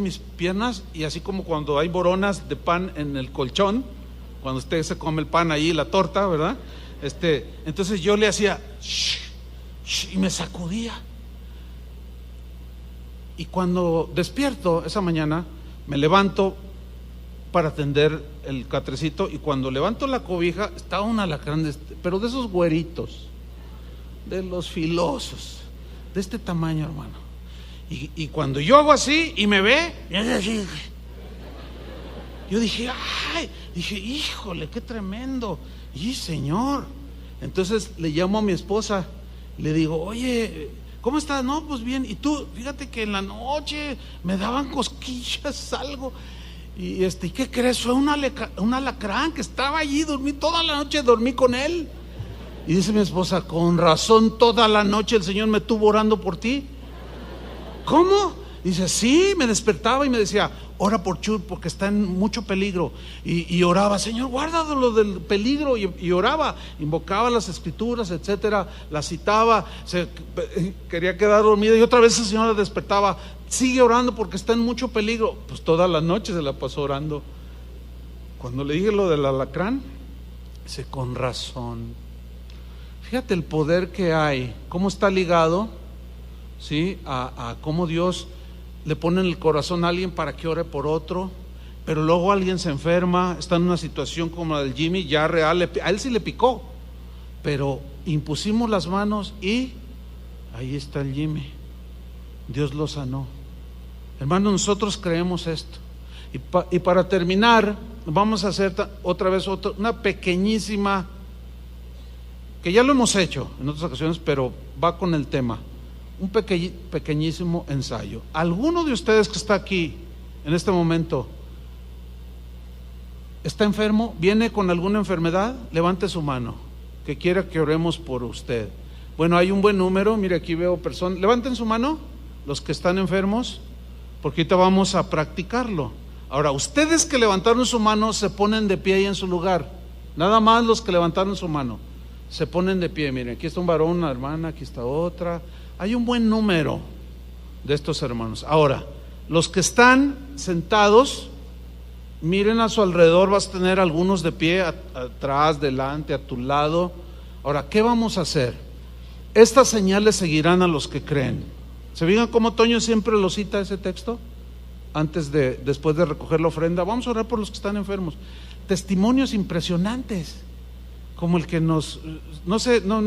mis piernas, y así como cuando hay boronas de pan en el colchón, cuando usted se come el pan ahí, la torta, ¿verdad? Entonces yo le hacía shh, shh, y me sacudía. Y cuando despierto esa mañana, me levanto para atender el catrecito, y cuando levanto la cobija estaba un alacrán pero de esos güeritos, de los filosos, de este tamaño, hermano. Y cuando yo hago así y me ve, yo dije, ay, híjole, qué tremendo, y Señor. Entonces le llamo a mi esposa, le digo, oye, ¿cómo estás? No, pues bien. Y tú, fíjate que en la noche me daban cosquillas, algo. ¿Y qué crees? Fue un alacrán que estaba allí, dormí toda la noche, dormí con él. Y dice mi esposa, con razón toda la noche el Señor me estuvo orando por ti. ¿Cómo? Dice, sí, me despertaba y me decía, ora por Chur porque está en mucho peligro. Y oraba, Señor, guárdalo del peligro. Y oraba, invocaba las escrituras, etcétera, las citaba, quería quedar dormida. Y otra vez el Señor la despertaba, sigue orando porque está en mucho peligro. Pues toda la noche se la pasó orando. Cuando le dije lo del alacrán, dice, con razón. Fíjate el poder que hay, cómo está ligado, ¿sí? A cómo Dios le pone en el corazón a alguien para que ore por otro, pero luego alguien se enferma, está en una situación como la del Jimmy, ya real, a él sí le picó, pero impusimos las manos y ahí está el Jimmy, Dios lo sanó. Hermanos, nosotros creemos esto. Y para terminar, vamos a hacer otra vez una pequeñísima, que ya lo hemos hecho en otras ocasiones, pero va con el tema. Un pequeñísimo ensayo. ¿Alguno de ustedes que está aquí en este momento está enfermo? ¿Viene con alguna enfermedad? Levante su mano, que quiera que oremos por usted. Bueno, hay un buen número, mire, aquí veo personas. Levanten su mano los que están enfermos, porque ahorita vamos a practicarlo. Ahora, ustedes que levantaron su mano se ponen de pie ahí en su lugar. Nada más los que levantaron su mano se ponen de pie. Miren, aquí está un varón, una hermana, aquí está otra. Hay un buen número de estos hermanos. Ahora, los que están sentados, miren a su alrededor, vas a tener algunos de pie, atrás, delante, a tu lado. Ahora, ¿qué vamos a hacer? Estas señales seguirán a los que creen. ¿Se fijan cómo Toño siempre lo cita ese texto? Después de recoger la ofrenda, vamos a orar por los que están enfermos. Testimonios impresionantes, como el que no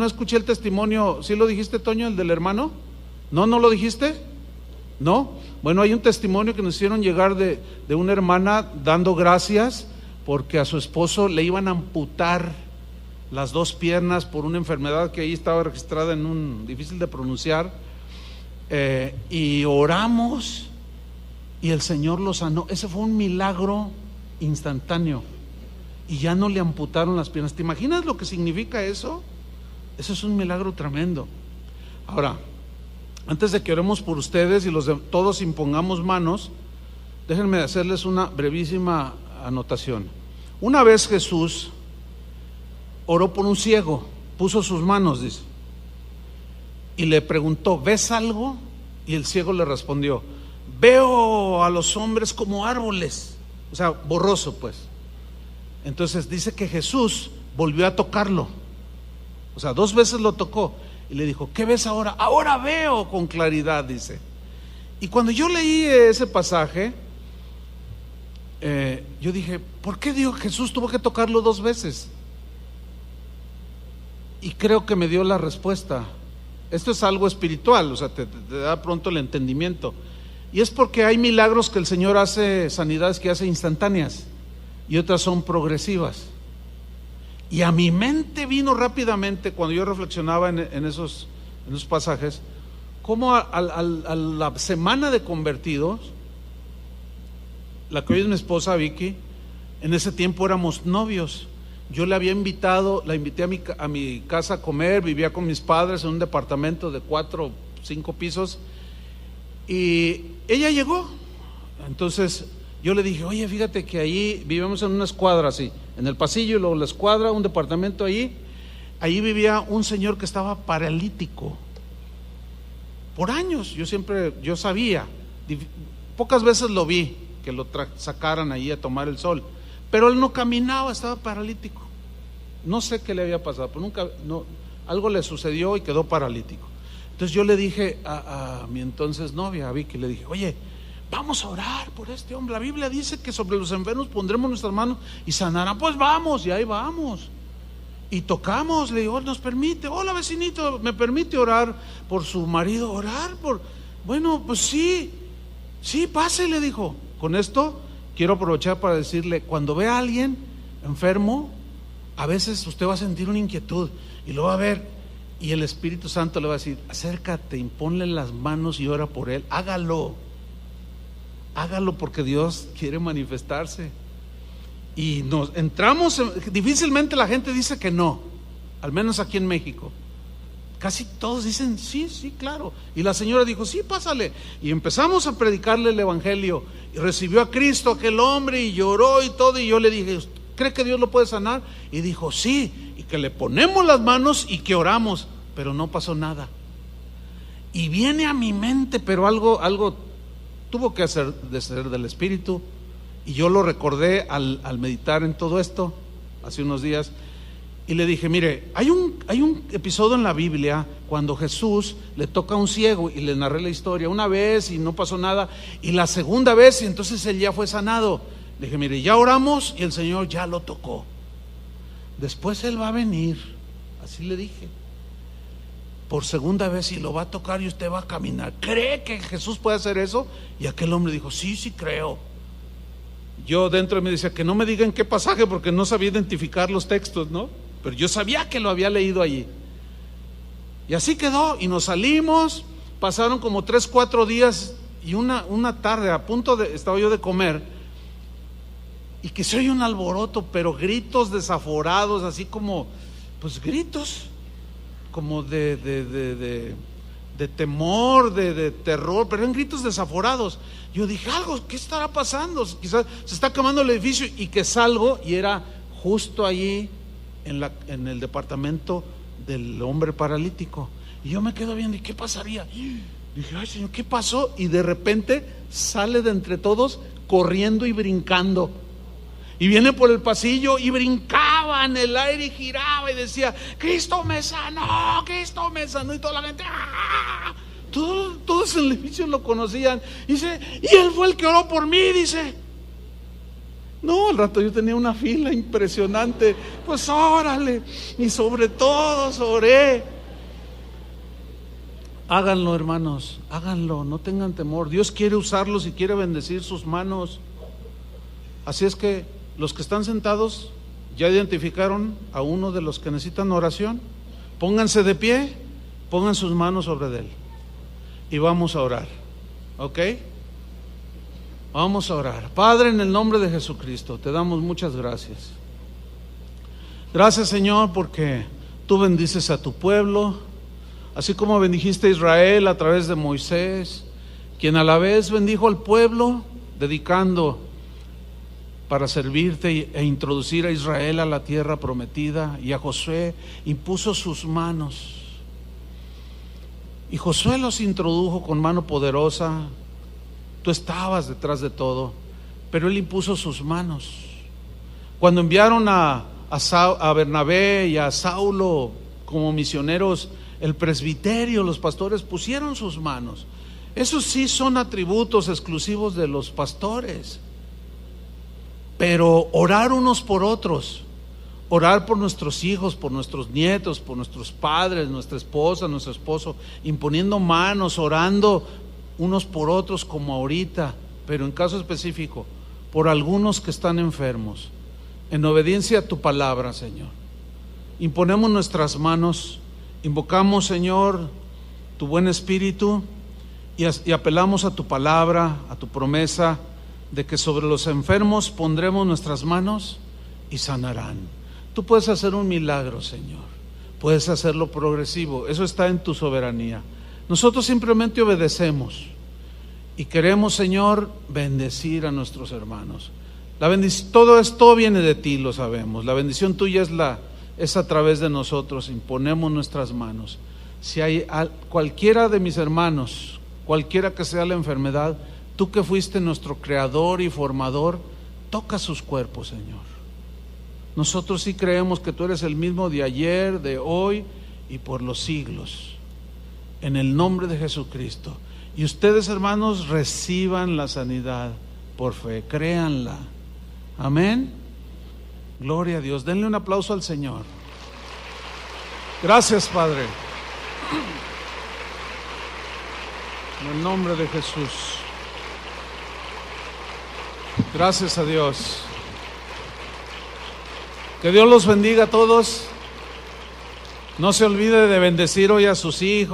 escuché el testimonio. ¿Sí lo dijiste, Toño, el del hermano? ¿No lo dijiste? ¿No? Bueno, hay un testimonio que nos hicieron llegar de una hermana dando gracias porque a su esposo le iban a amputar las dos piernas por una enfermedad que ahí estaba registrada difícil de pronunciar, y oramos y el Señor lo sanó. Ese fue un milagro instantáneo y ya no le amputaron las piernas. ¿Te imaginas lo que significa eso? Eso es un milagro tremendo. Ahora, antes de que oremos por ustedes y todos impongamos manos, déjenme hacerles una brevísima anotación. Una vez Jesús oró por un ciego, puso sus manos, dice, y le preguntó, ¿ves algo? Y el ciego le respondió, veo a los hombres como árboles, o sea, borroso pues. Entonces dice que Jesús volvió a tocarlo, o sea, 2 veces lo tocó y le dijo, ¿qué ves ahora? Ahora veo con claridad, dice. Y cuando yo leí ese pasaje, yo dije, ¿por qué Jesús tuvo que tocarlo 2 veces? Y creo que me dio la respuesta. Esto es algo espiritual, o sea, te da pronto el entendimiento. Y es porque hay milagros que el Señor hace, sanidades que hace instantáneas, y otras son progresivas. Y a mi mente vino rápidamente, cuando yo reflexionaba en esos pasajes, como a la semana de convertidos, la que hoy es mi esposa Vicky, en ese tiempo éramos novios. Yo la invité a mi casa a comer, vivía con mis padres en un departamento de 4 o 5 pisos, y ella llegó. Entonces yo le dije, oye, fíjate que ahí vivimos en una escuadra así, en el pasillo, y luego la escuadra, un departamento ahí, ahí vivía un señor que estaba paralítico por años. Yo sabía, pocas veces lo vi que lo sacaran ahí a tomar el sol, pero él no caminaba, estaba paralítico. No sé qué le había pasado, pero algo le sucedió y quedó paralítico. Entonces yo le dije a mi entonces novia, a Vicky, le dije: oye, vamos a orar por este hombre. La Biblia dice que sobre los enfermos pondremos nuestras manos y sanarán. Pues vamos, y ahí vamos. Y tocamos, le digo: nos permite, hola vecinito, ¿me permite orar por su marido? Bueno, pues sí, pase, le dijo. Con esto quiero aprovechar para decirle: cuando vea a alguien enfermo, a veces usted va a sentir una inquietud y lo va a ver, y el Espíritu Santo le va a decir: acércate, imponle las manos y ora por él. Hágalo porque Dios quiere manifestarse. Y nos entramos, difícilmente la gente dice que no, al menos aquí en México. Casi todos dicen sí, claro. Y la señora dijo: sí, pásale. Y empezamos a predicarle el evangelio, y recibió a Cristo aquel hombre, y lloró y todo. Y yo le dije: ¿cree que Dios lo puede sanar? Y dijo: sí, y que le ponemos las manos y que oramos. Pero no pasó nada. Y viene a mi mente, pero algo tuvo que hacer de ser del Espíritu. Y yo lo recordé al meditar en todo esto hace unos días. Y le dije: mire, hay un episodio en la Biblia cuando Jesús le toca a un ciego, y le narré la historia una vez y no pasó nada, y la segunda vez, y entonces él ya fue sanado. Le dije: mire, ya oramos y el Señor ya lo tocó. Después él va a venir, así le dije, por segunda vez, y lo va a tocar y usted va a caminar. ¿Cree que Jesús puede hacer eso? Y aquel hombre dijo: sí creo. Yo dentro de mí decía: que no me digan qué pasaje, porque no sabía identificar los textos, ¿no? Pero yo sabía que lo había leído allí. Y así quedó, y nos salimos. Pasaron como 3-4 días, y una tarde estaba yo de comer, y que se oye un alboroto, pero gritos desaforados, así como, pues gritos como de temor, de terror, pero eran gritos desaforados. Yo dije: ¿qué estará pasando? Quizás se está quemando el edificio. Y que salgo, y era justo allí en el departamento del hombre paralítico. Y yo me quedo viendo: ¿y qué pasaría? Dije: ay, Señor, ¿qué pasó? Y de repente sale de entre todos corriendo y brincando. Y viene por el pasillo y brincaba en el aire y giraba y decía: Cristo me sanó, Cristo me sanó. Y toda la gente, ¡ah! Todos en el edificio lo conocían. Dice: y él fue el que oró por mí, dice. No, al rato yo tenía una fila impresionante. Pues órale, y sobre todos oré. Háganlo, hermanos, háganlo, no tengan temor. Dios quiere usarlos y quiere bendecir sus manos. Así es que los que están sentados ya identificaron a uno de los que necesitan oración. Pónganse de pie, pongan sus manos sobre él y vamos a orar, ¿ok? Vamos a orar. Padre, en el nombre de Jesucristo, te damos muchas gracias. Gracias, Señor, porque tú bendices a tu pueblo, así como bendijiste a Israel a través de Moisés, quien a la vez bendijo al pueblo, dedicando para servirte e introducir a Israel a la tierra prometida. Y a Josué impuso sus manos, y Josué los introdujo con mano poderosa. Tú estabas detrás de todo, pero él impuso sus manos. Cuando enviaron a Bernabé y a Saulo como misioneros, el presbiterio, los pastores pusieron sus manos. Esos sí son atributos exclusivos de los pastores. Pero orar unos por otros, orar por nuestros hijos, por nuestros nietos, por nuestros padres, nuestra esposa, nuestro esposo, imponiendo manos, orando unos por otros como ahorita, pero en caso específico, por algunos que están enfermos, en obediencia a tu palabra, Señor. Imponemos nuestras manos, invocamos, Señor, tu buen espíritu, y apelamos a tu palabra, a tu promesa de que sobre los enfermos pondremos nuestras manos y sanarán. Tú puedes hacer un milagro, Señor, puedes hacerlo progresivo, eso está en tu soberanía. Nosotros simplemente obedecemos y queremos, Señor, bendecir a nuestros hermanos. Todo esto viene de ti, lo sabemos. La bendición tuya es la es a través de nosotros. Imponemos nuestras manos. Si hay cualquiera de mis hermanos, cualquiera que sea la enfermedad, tú que fuiste nuestro creador y formador, toca sus cuerpos, Señor. Nosotros sí creemos que tú eres el mismo de ayer, de hoy y por los siglos. En el nombre de Jesucristo. Y ustedes, hermanos, reciban la sanidad por fe, créanla. Amén. Gloria a Dios. Denle un aplauso al Señor. Gracias, Padre. En el nombre de Jesús. Gracias a Dios. Que Dios los bendiga a todos. No se olvide de bendecir hoy a sus hijos.